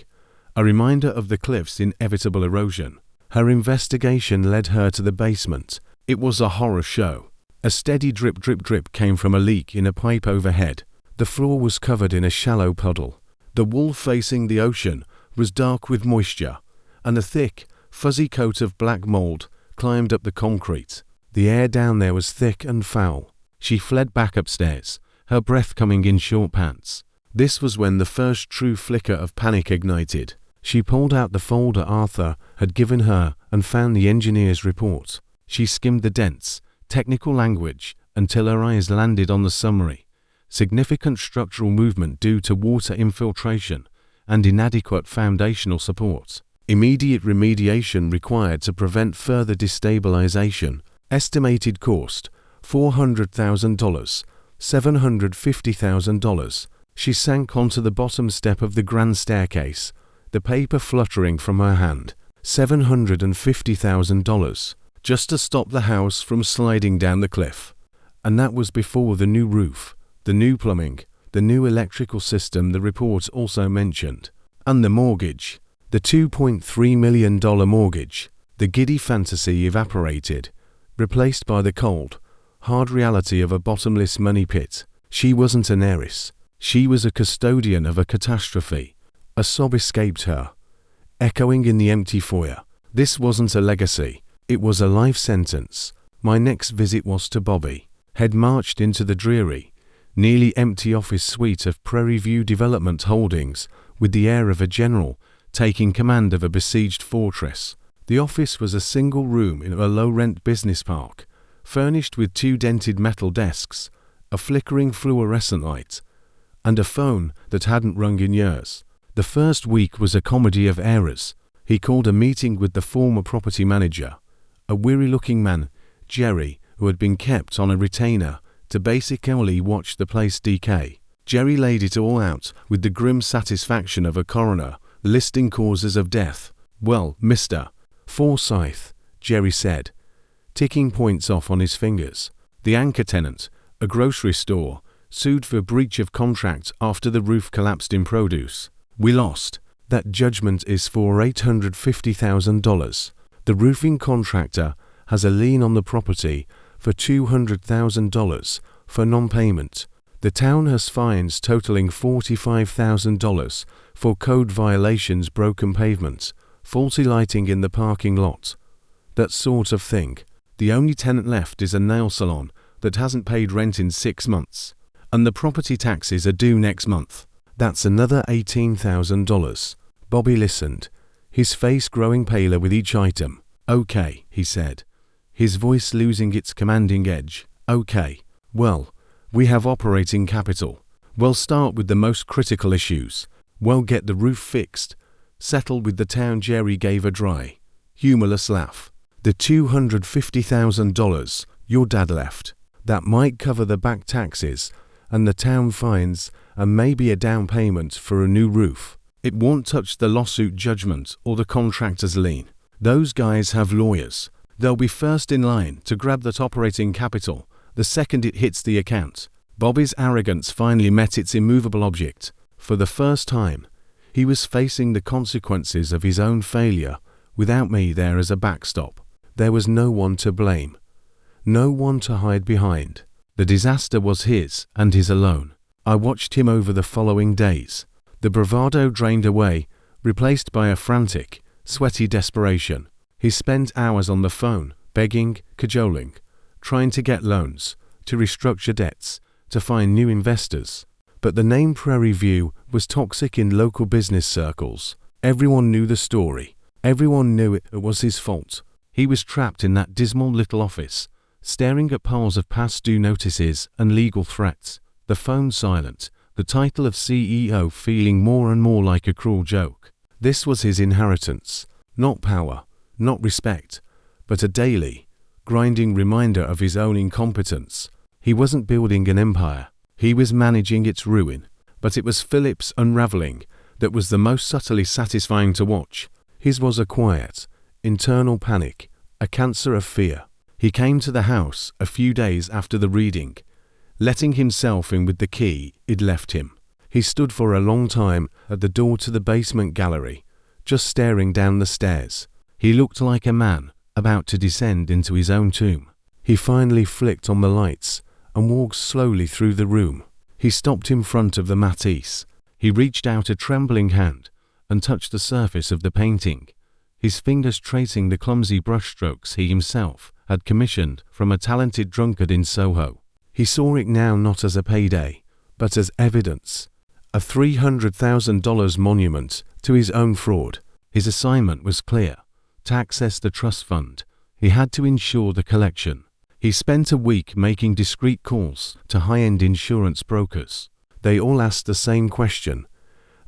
a reminder of the cliff's inevitable erosion. Her investigation led her to the basement. It was a horror show. A steady drip drip drip came from a leak in a pipe overhead. The floor was covered in a shallow puddle. The wall facing the ocean was dark with moisture, and a thick, fuzzy coat of black mold climbed up the concrete. The air down there was thick and foul. She fled back upstairs, her breath coming in short pants. This was when the first true flicker of panic ignited. She pulled out the folder Arthur had given her and found the engineer's report. She skimmed the dense, technical language until her eyes landed on the summary. Significant structural movement due to water infiltration and inadequate foundational support. Immediate remediation required to prevent further destabilization. Estimated cost, $400,000, $750,000. She sank onto the bottom step of the grand staircase. the paper fluttering from her hand. $750,000, just to stop the house from sliding down the cliff. And that was before the new roof, the new plumbing, the new electrical system the report also mentioned. And the mortgage, the $2.3 million mortgage. The giddy fantasy evaporated, replaced by the cold, hard reality of a bottomless money pit. She wasn't an heiress. She was a custodian of a catastrophe. A sob escaped her, echoing in the empty foyer. This wasn't a legacy. It was a life sentence. My next visit was to Bobby. Had marched into the dreary, nearly empty office suite of Prairie View Development Holdings with the air of a general taking command of a besieged fortress. The office was a single room in a low-rent business park, furnished with 2 dented metal desks, a flickering fluorescent light, and a phone that hadn't rung in years. The first week was a comedy of errors. He called a meeting with the former property manager, a weary-looking man, Jerry, who had been kept on a retainer to basically watch the place decay. Jerry laid it all out with the grim satisfaction of a coroner listing causes of death. "Well, Mr. Forsyth," Jerry said, ticking points off on his fingers. "The anchor tenant, a grocery store, sued for breach of contract after the roof collapsed in produce. We lost. That judgment is for $850,000. The roofing contractor has a lien on the property for $200,000 for non-payment. The town has fines totaling $45,000 for code violations, broken pavement, faulty lighting in the parking lot, that sort of thing. The only tenant left is a nail salon that hasn't paid rent in 6 months, and the property taxes are due next month. That's another $18,000. Bobby listened, his face growing paler with each item. "Okay," he said, his voice losing its commanding edge. "Okay. Well, we have operating capital. We'll start with the most critical issues. We'll get the roof fixed, settled with the town." Jerry gave a dry, humorless laugh. "The $250,000 your dad left. That might cover the back taxes and the town fines and maybe a down payment for a new roof. It won't touch the lawsuit judgment or the contractor's lien. Those guys have lawyers. They'll be first in line to grab that operating capital the second it hits the account." Bobby's arrogance finally met its immovable object. For the first time, he was facing the consequences of his own failure without me there as a backstop. There was no one to blame, no one to hide behind. The disaster was his and his alone. I watched him over the following days. The bravado drained away, replaced by a frantic, sweaty desperation. He spent hours on the phone, begging, cajoling, trying to get loans, to restructure debts, to find new investors. But the name Prairie View was toxic in local business circles. Everyone knew the story. Everyone knew it was his fault. He was trapped in that dismal little office, staring at piles of past due notices and legal threats. The phone silent, the title of CEO feeling more and more like a cruel joke. This was his inheritance. Not power, not respect, but a daily, grinding reminder of his own incompetence. He wasn't building an empire. He was managing its ruin. But it was Philip's unraveling that was the most subtly satisfying to watch. His was a quiet, internal panic, a cancer of fear. He came to the house a few days after the reading, letting himself in with the key he'd left him. He stood for a long time at the door to the basement gallery, just staring down the stairs. He looked like a man about to descend into his own tomb. He finally flicked on the lights and walked slowly through the room. He stopped in front of the Matisse. He reached out a trembling hand and touched the surface of the painting, his fingers tracing the clumsy brushstrokes he himself had commissioned from a talented drunkard in Soho. He saw it now not as a payday, but as evidence, a $300,000 monument to his own fraud. His assignment was clear: to access the trust fund. He had to ensure the collection. He spent a week making discreet calls to high-end insurance brokers. They all asked the same question: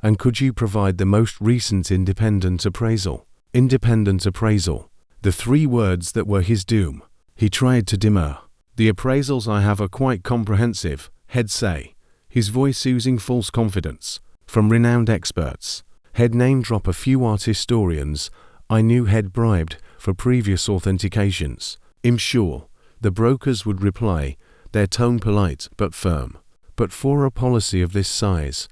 and could you provide the most recent independent appraisal? Independent appraisal. The 3 words that were his doom. He tried to demur. "The appraisals I have are quite comprehensive," he'd say, his voice oozing false confidence, "from renowned experts. He'd name drop a few art historians I knew he'd bribed for previous authentications. I'm sure the brokers would reply, their tone polite but firm. But for a policy of this size,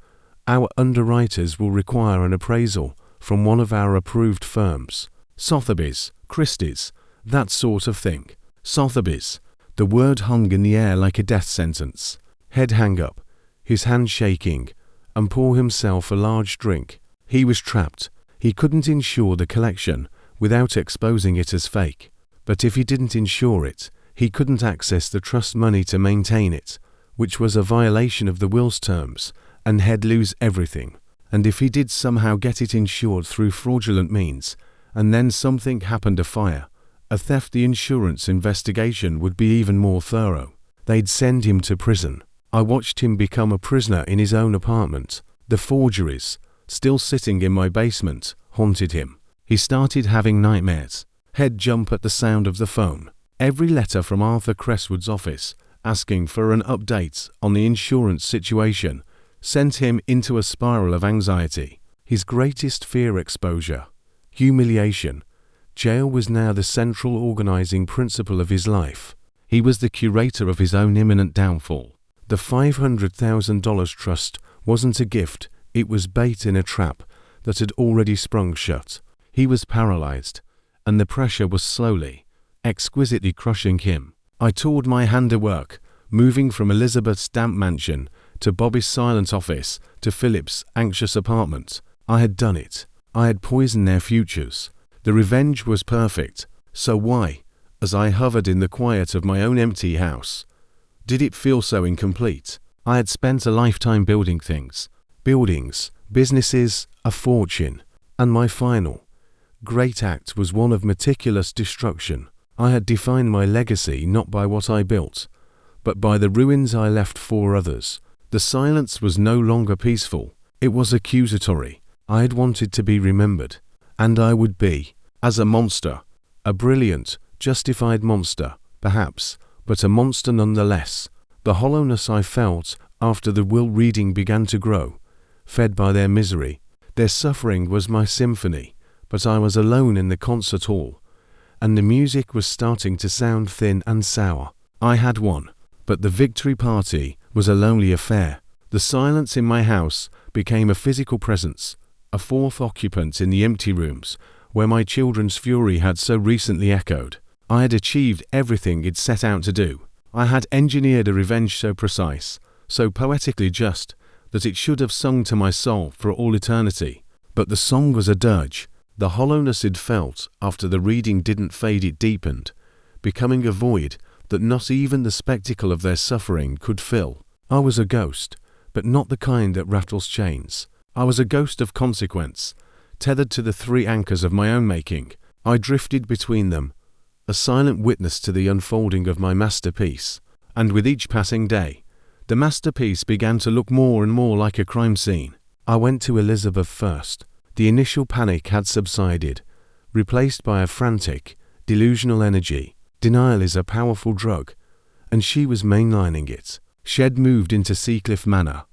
our underwriters will require an appraisal from one of our approved firms. Sotheby's, Christie's, that sort of thing. Sotheby's. The word hung in the air like a death sentence. He'd hang up, his hand shaking, and pour himself a large drink. He was trapped. He couldn't insure the collection without exposing it as fake. But if he didn't insure it, he couldn't access the trust money to maintain it, which was a violation of the will's terms, and he'd lose everything. And if he did somehow get it insured through fraudulent means, and then something happened, a fire, a theft, the insurance investigation would be even more thorough. They'd send him to prison. I watched him become a prisoner in his own apartment. The forgeries, still sitting in my basement, haunted him. He started having nightmares. He'd jump at the sound of the phone. Every letter from Arthur Cresswood's office, asking for an update on the insurance situation, sent him into a spiral of anxiety. His greatest fear: exposure, humiliation. Jail was now the central organizing principle of his life. He was the curator of his own imminent downfall. The $500,000 trust wasn't a gift, it was bait in a trap that had already sprung shut. He was paralyzed, and the pressure was slowly, exquisitely crushing him. I toured my handiwork, moving from Elizabeth's damp mansion to Bobby's silent office to Philip's anxious apartment. I had done it. I had poisoned their futures. The revenge was perfect. So why, as I hovered in the quiet of my own empty house, did it feel so incomplete? I had spent a lifetime building things, buildings, businesses, a fortune, and my final, great act was one of meticulous destruction. I had defined my legacy not by what I built, but by the ruins I left for others. The silence was no longer peaceful, it was accusatory. I had wanted to be remembered, and I would be, as a monster, a brilliant, justified monster, perhaps, but a monster nonetheless. The hollowness I felt after the will reading began to grow, fed by their misery. Their suffering was my symphony, but I was alone in the concert hall, and the music was starting to sound thin and sour. I had won, but the victory party was a lonely affair. The silence in my house became a physical presence, a fourth occupant in the empty rooms where my children's fury had so recently echoed. I had achieved everything it set out to do. I had engineered a revenge so precise, so poetically just, that it should have sung to my soul for all eternity. But the song was a dirge. The hollowness it felt after the reading didn't fade, it deepened, becoming a void that not even the spectacle of their suffering could fill. I was a ghost, but not the kind that rattles chains. I was a ghost of consequence, tethered to the three anchors of my own making. I drifted between them, a silent witness to the unfolding of my masterpiece. And with each passing day, the masterpiece began to look more and more like a crime scene. I went to Elizabeth first. The initial panic had subsided, replaced by a frantic, delusional energy. Denial is a powerful drug, and she was mainlining it. She'd moved into Seacliff Manor,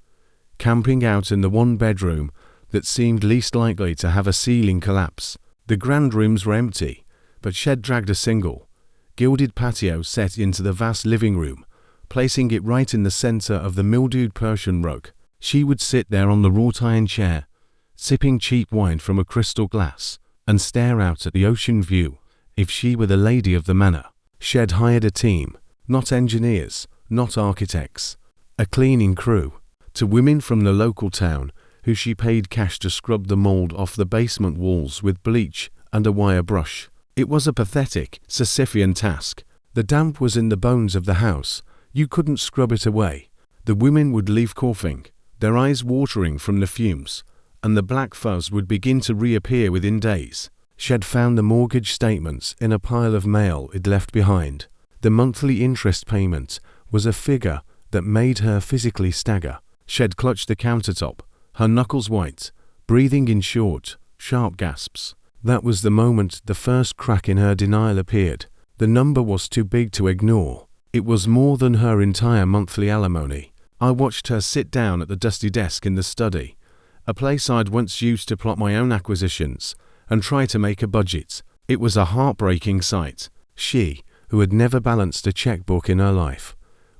camping out in the one bedroom that seemed least likely to have a ceiling collapse. The grand rooms were empty, but she'd dragged a single, gilded patio set into the vast living room, placing it right in the center of the mildewed Persian rug. She would sit there on the wrought iron chair, sipping cheap wine from a crystal glass, and stare out at the ocean view. If she were the lady of the manor, she'd hired a team, not engineers, not architects, a cleaning crew, to women from the local town who she paid cash to scrub the mold off the basement walls with bleach and a wire brush. It was a pathetic, Sisyphean task. The damp was in the bones of the house. You couldn't scrub it away. The women would leave coughing, their eyes watering from the fumes, and the black fuzz would begin to reappear within days. She'd found the mortgage statements in a pile of mail it left behind. The monthly interest payment was a figure that made her physically stagger. She'd clutched the countertop, her knuckles white, breathing in short, sharp gasps. That was the moment the first crack in her denial appeared. The number was too big to ignore. It was more than her entire monthly alimony. I watched her sit down at the dusty desk in the study, a place I'd once used to plot my own acquisitions and try to make a budget. It was a heartbreaking sight. She, who had never balanced a checkbook in her life,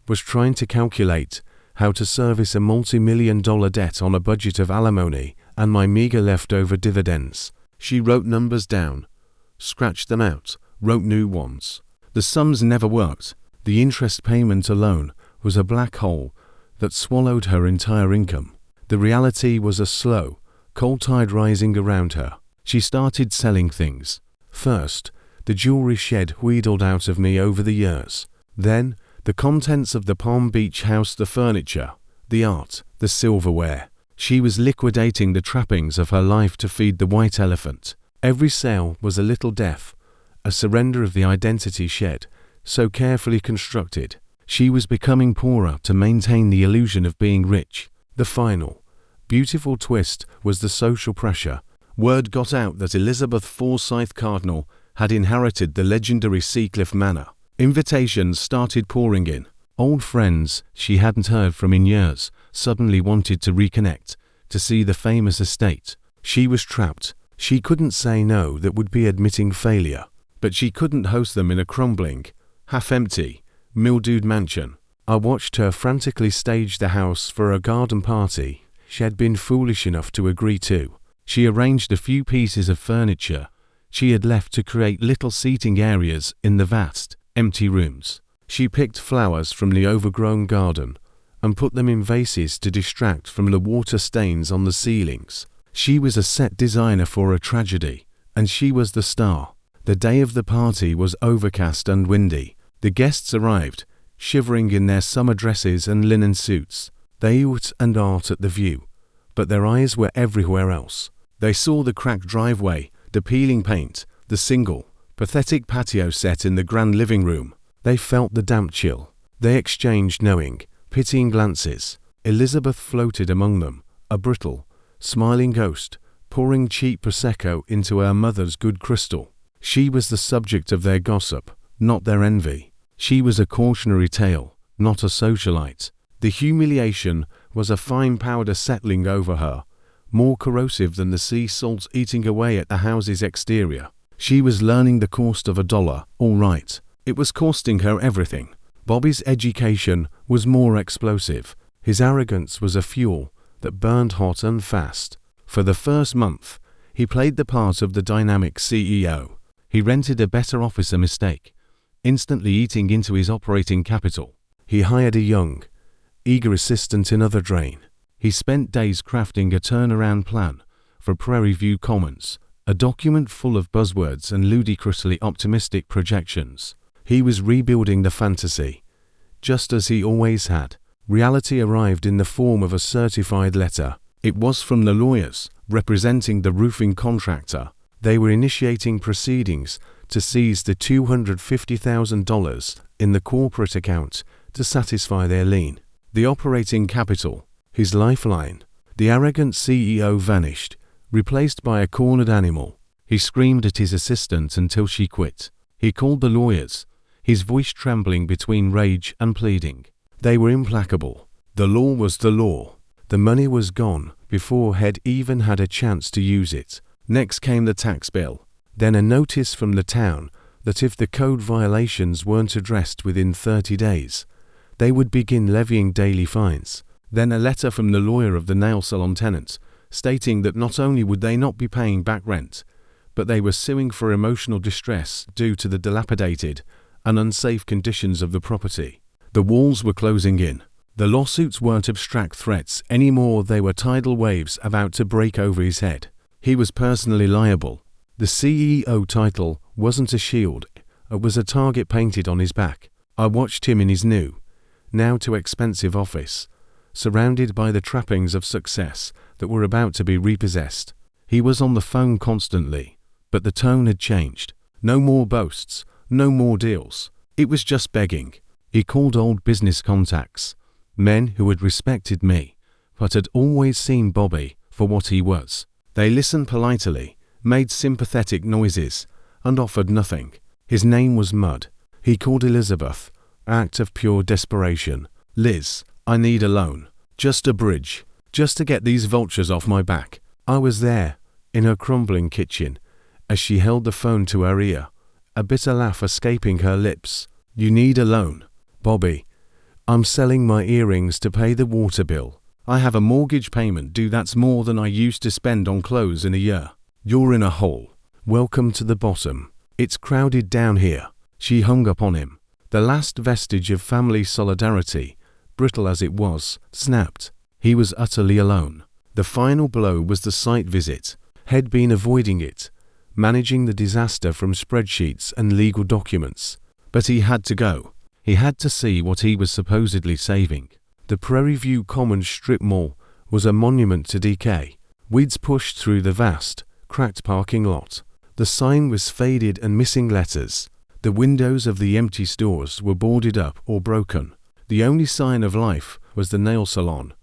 was trying to calculate how to service a multi-million-dollar debt on a budget of alimony and my meager leftover dividends. She wrote numbers down, scratched them out, wrote new ones. The sums never worked. The interest payment alone was a black hole that swallowed her entire income. The reality was a slow, cold tide rising around her. She started selling things. First, the jewelry shed wheedled out of me over the years. Then, the contents of the Palm Beach house, the furniture, the art, the silverware. She was liquidating the trappings of her life to feed the white elephant. Every sale was a little death, a surrender of the identity shed, so carefully constructed. She was becoming poorer to maintain the illusion of being rich. The final, beautiful twist was the social pressure. Word got out that Elizabeth Forsyth Cardinal had inherited the legendary Seacliff Manor. Invitations started pouring in. Old friends she hadn't heard from in years suddenly wanted to reconnect, to see the famous estate. She was trapped. She couldn't say no, that would be admitting failure. But she couldn't host them in a crumbling, half-empty, mildewed mansion. I watched her frantically stage the house for a garden party she had been foolish enough to agree to. She arranged a few pieces of furniture she had left to create little seating areas in the vast, empty rooms. She picked flowers from the overgrown garden and put them in vases to distract from the water stains on the ceilings. She was a set designer for a tragedy, and she was the star. The day of the party was overcast and windy. The guests arrived, shivering in their summer dresses and linen suits. They ate and art at the view, but their eyes were everywhere else. They saw the cracked driveway, the peeling paint, the single, pathetic patio set in the grand living room. They felt the damp chill. They exchanged knowing, pitying glances. Elizabeth floated among them, a brittle, smiling ghost, pouring cheap Prosecco into her mother's good crystal. She was the subject of their gossip, not their envy. She was a cautionary tale, not a socialite. The humiliation was a fine powder settling over her, more corrosive than the sea salts eating away at the house's exterior. She was learning the cost of $1, all right. It was costing her everything. Bobby's education was more explosive. His arrogance was a fuel that burned hot and fast. For the first month, he played the part of the dynamic CEO. He rented a better office, a mistake, instantly eating into his operating capital. He hired a young, eager assistant, another drain. He spent days crafting a turnaround plan for Prairie View Commons, a document full of buzzwords and ludicrously optimistic projections. He was rebuilding the fantasy, just as he always had. Reality arrived in the form of a certified letter. It was from the lawyers representing the roofing contractor. They were initiating proceedings to seize the $250,000 in the corporate account to satisfy their lien. The operating capital, his lifeline. The arrogant CEO vanished, replaced by a cornered animal. He screamed at his assistant until she quit. He called the lawyers, his voice trembling between rage and pleading. They were implacable. The law was the law. The money was gone before Head even had a chance to use it. Next came the tax bill, then a notice from the town that if the code violations weren't addressed within 30 days, they would begin levying daily fines. Then a letter from the lawyer of the nail salon tenant, stating that not only would they not be paying back rent, but they were suing for emotional distress due to the dilapidated and unsafe conditions of the property. The walls were closing in. The lawsuits weren't abstract threats anymore, they were tidal waves about to break over his head. He was personally liable. The CEO title wasn't a shield, it was a target painted on his back. I watched him in his new, now too expensive office, surrounded by the trappings of success that were about to be repossessed. He was on the phone constantly, but the tone had changed. No more boasts, no more deals. It was just begging. He called old business contacts, men who had respected me, but had always seen Bobby for what he was. They listened politely, made sympathetic noises, and offered nothing. His name was Mud. He called Elizabeth, act of pure desperation. Liz, I need a loan. Just a bridge. just to get these vultures off my back. I was there, in her crumbling kitchen, as she held the phone to her ear, a bitter laugh escaping her lips. You need a loan, Bobby. I'm selling my earrings to pay the water bill. I have a mortgage payment due that's more than I used to spend on clothes in a year. You're in a hole. Welcome to the bottom. It's crowded down here. She hung up on him. The last vestige of family solidarity, brittle as it was, snapped. He was utterly alone. The final blow was the site visit. He'd been avoiding it, managing the disaster from spreadsheets and legal documents. But he had to go. He had to see what he was supposedly saving. The Prairie View Commons strip mall was a monument to decay. Weeds pushed through the vast, cracked parking lot. The sign was faded and missing letters. The windows of the empty stores were boarded up or broken. The only sign of life was the nail salon,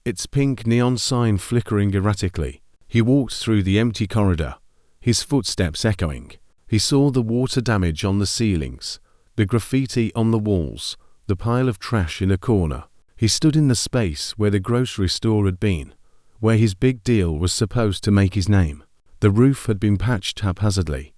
its pink neon sign flickering erratically. He walked through the empty corridor, his footsteps echoing. He saw the water damage on the ceilings, the graffiti on the walls, the pile of trash in a corner. He stood in the space where the grocery store had been, where his big deal was supposed to make his name. The roof had been patched haphazardly.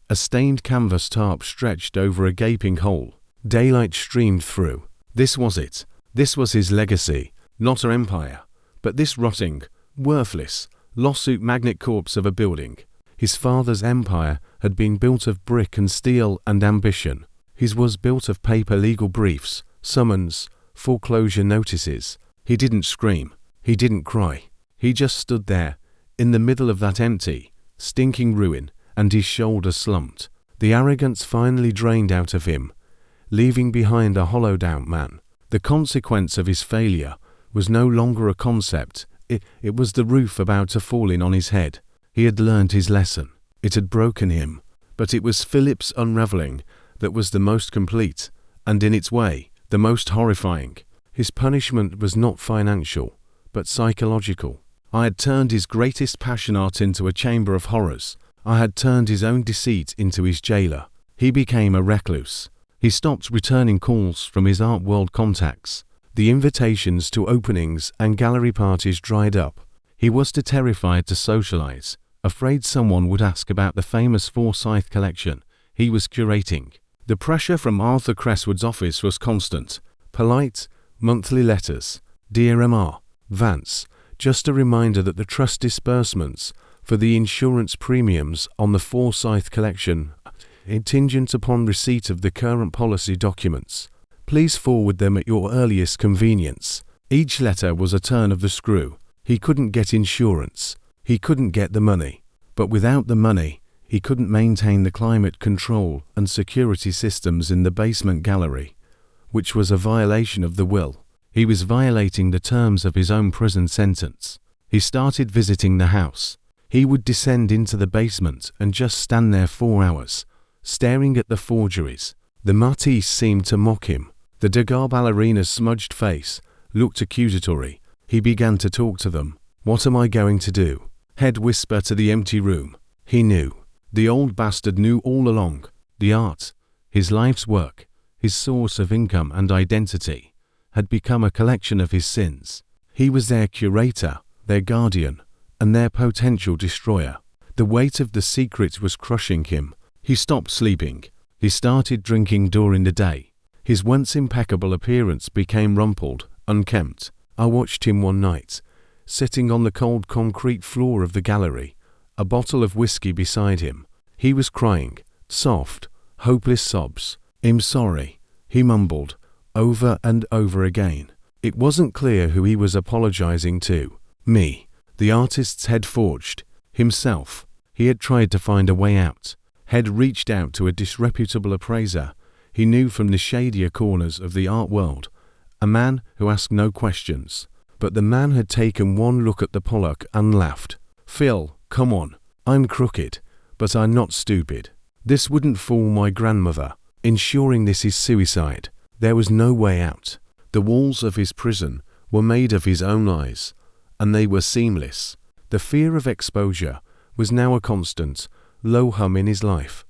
A stained canvas tarp stretched over a gaping hole. Daylight streamed through. This was it. This was his legacy, not her empire, but this rotting, worthless, lawsuit magnet corpse of a building. His father's empire had been built of brick and steel and ambition. His was built of paper legal briefs, summons, foreclosure notices. He didn't scream. He didn't cry. He just stood there, in the middle of that empty, stinking ruin, and his shoulders slumped. The arrogance finally drained out of him, leaving behind a hollowed-out man. The consequence of his failure was no longer a concept. It was the roof about to fall in on his head. He had learned his lesson. It had broken him. But it was Philip's unraveling that was the most complete, and in its way, the most horrifying. His punishment was not financial, but psychological. I had turned his greatest passion art into a chamber of horrors. I had turned his own deceit into his jailer. He became a recluse. He stopped returning calls from his art world contacts. The invitations to openings and gallery parties dried up. He was too terrified to socialize, afraid someone would ask about the famous Forsyth collection he was curating. The pressure from Arthur Cresswood's office was constant. Polite, monthly letters. Dear M.R. Vance, just a reminder that the trust disbursements for the insurance premiums on the Forsyth collection are contingent upon receipt of the current policy documents. Please forward them at your earliest convenience. Each letter was a turn of the screw. He couldn't get insurance. He couldn't get the money. But without the money, he couldn't maintain the climate control and security systems in the basement gallery, which was a violation of the will. He was violating the terms of his own prison sentence. He started visiting the house. He would descend into the basement and just stand there 4 hours, staring at the forgeries. The Matisse seemed to mock him. The Degas ballerina's smudged face looked accusatory. He began to talk to them. What am I going to do? Head whisper to the empty room. He knew. The old bastard knew all along. The art, his life's work, his source of income and identity, had become a collection of his sins. He was their curator, their guardian, and their potential destroyer. The weight of the secret was crushing him. He stopped sleeping. He started drinking during the day. His once impeccable appearance became rumpled, unkempt. I watched him one night, sitting on the cold concrete floor of the gallery, a bottle of whiskey beside him. He was crying, soft, hopeless sobs. I'm sorry, he mumbled, over and over again. It wasn't clear who he was apologizing to. Me. The artist's head forged. Himself. He had tried to find a way out. Had reached out to a disreputable appraiser he knew from the shadier corners of the art world, a man who asked no questions. But the man had taken one look at the Pollock and laughed. Phil, come on. I'm crooked, but I'm not stupid. This wouldn't fool my grandmother. Ensuring this is suicide. There was no way out. The walls of his prison were made of his own eyes, and they were seamless. The fear of exposure was now a constant, low hum in his life.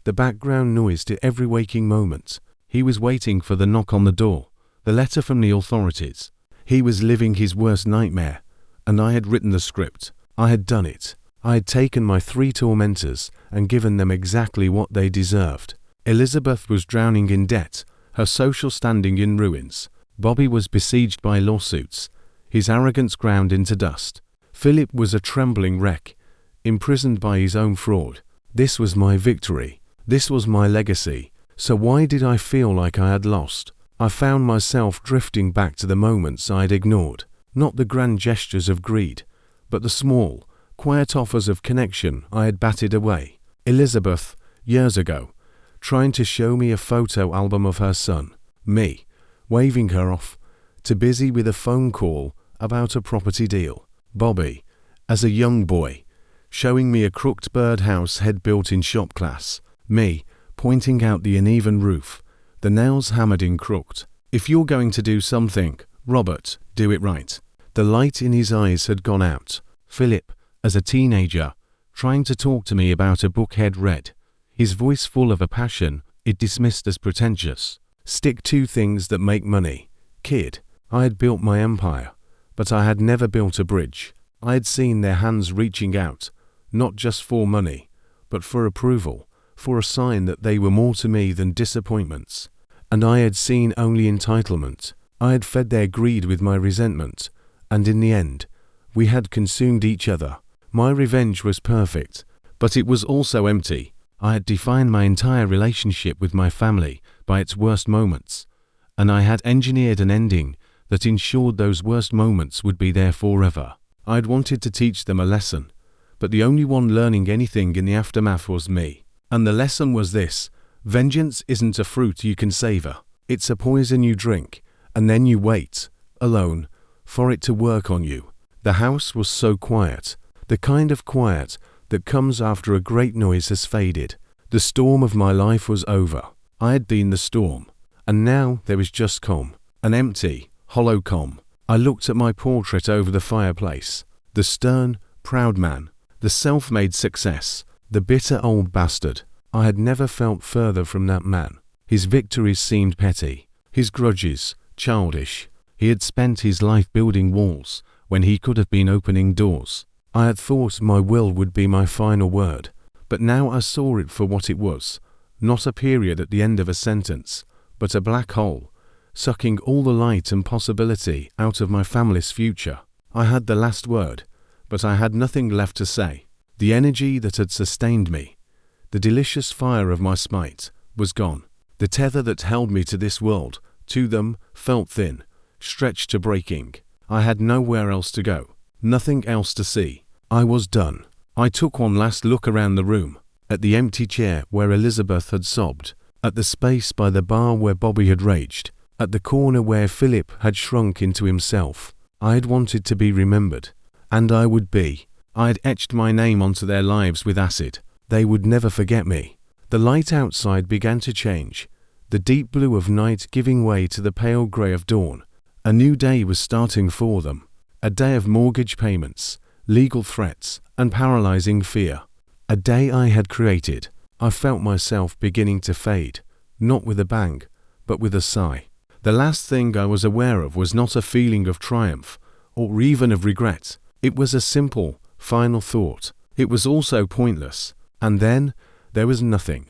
The background noise to every waking moment. He was waiting for the knock on the door, the letter from the authorities. He was living his worst nightmare, And I had written the script. I had done it. I had taken my 3 tormentors and given them exactly what they deserved. Elizabeth was drowning in debt, her social standing in ruins. Bobby was besieged by lawsuits, his arrogance ground into dust. Philip was a trembling wreck, imprisoned by his own fraud. This was my victory. This was my legacy. So why did I feel like I had lost? I found myself drifting back to the moments I had ignored. Not the grand gestures of greed, but the small, quiet offers of connection I had batted away. Elizabeth, years ago, trying to show me a photo album of her son. Me, waving her off, too busy with a phone call about a property deal. Bobby, as a young boy, showing me a crooked birdhouse he'd built in shop class. Me, pointing out the uneven roof, the nails hammered in crooked. If you're going to do something, Robert, do it right. The light in his eyes had gone out. Philip, as a teenager, trying to talk to me about a book he'd read, his voice full of a passion it dismissed as pretentious. Stick to things that make money. Kid, I had built my empire, but I had never built a bridge. I had seen their hands reaching out, not just for money, but for approval, for a sign that they were more to me than disappointments. And I had seen only entitlement. I had fed their greed with my resentment, and in the end, we had consumed each other. My revenge was perfect, but it was also empty. I had defined my entire relationship with my family by its worst moments, and I had engineered an ending that ensured those worst moments would be there forever. I had wanted to teach them a lesson, but the only one learning anything in the aftermath was me. And the lesson was this: vengeance isn't a fruit you can savor. It's a poison you drink, and then you wait, alone, for it to work on you. The house was so quiet, the kind of quiet that comes after a great noise has faded. The storm of my life was over. I had been the storm, and now there was just calm, an empty, hollow calm. I looked at my portrait over the fireplace. The stern, proud man, the self-made success, the bitter old bastard. I had never felt further from that man. His victories seemed petty, his grudges childish. He had spent his life building walls when he could have been opening doors. I had thought my will would be my final word, but now I saw it for what it was. Not a period at the end of a sentence, but a black hole, sucking all the light and possibility out of my family's future. I had the last word, but I had nothing left to say. The energy that had sustained me, the delicious fire of my spite, was gone. The tether that held me to this world, to them, felt thin, stretched to breaking. I had nowhere else to go, nothing else to see. I was done. I took one last look around the room, at the empty chair where Elizabeth had sobbed, at the space by the bar where Bobby had raged, at the corner where Philip had shrunk into himself. I had wanted to be remembered, and I would be. I had etched my name onto their lives with acid. They would never forget me. The light outside began to change, the deep blue of night giving way to the pale grey of dawn. A new day was starting for them, a day of mortgage payments, legal threats, and paralyzing fear. A day I had created. I felt myself beginning to fade, not with a bang, but with a sigh. The last thing I was aware of was not a feeling of triumph, or even of regret. It was a simple, final thought. It was also pointless. And then, there was nothing.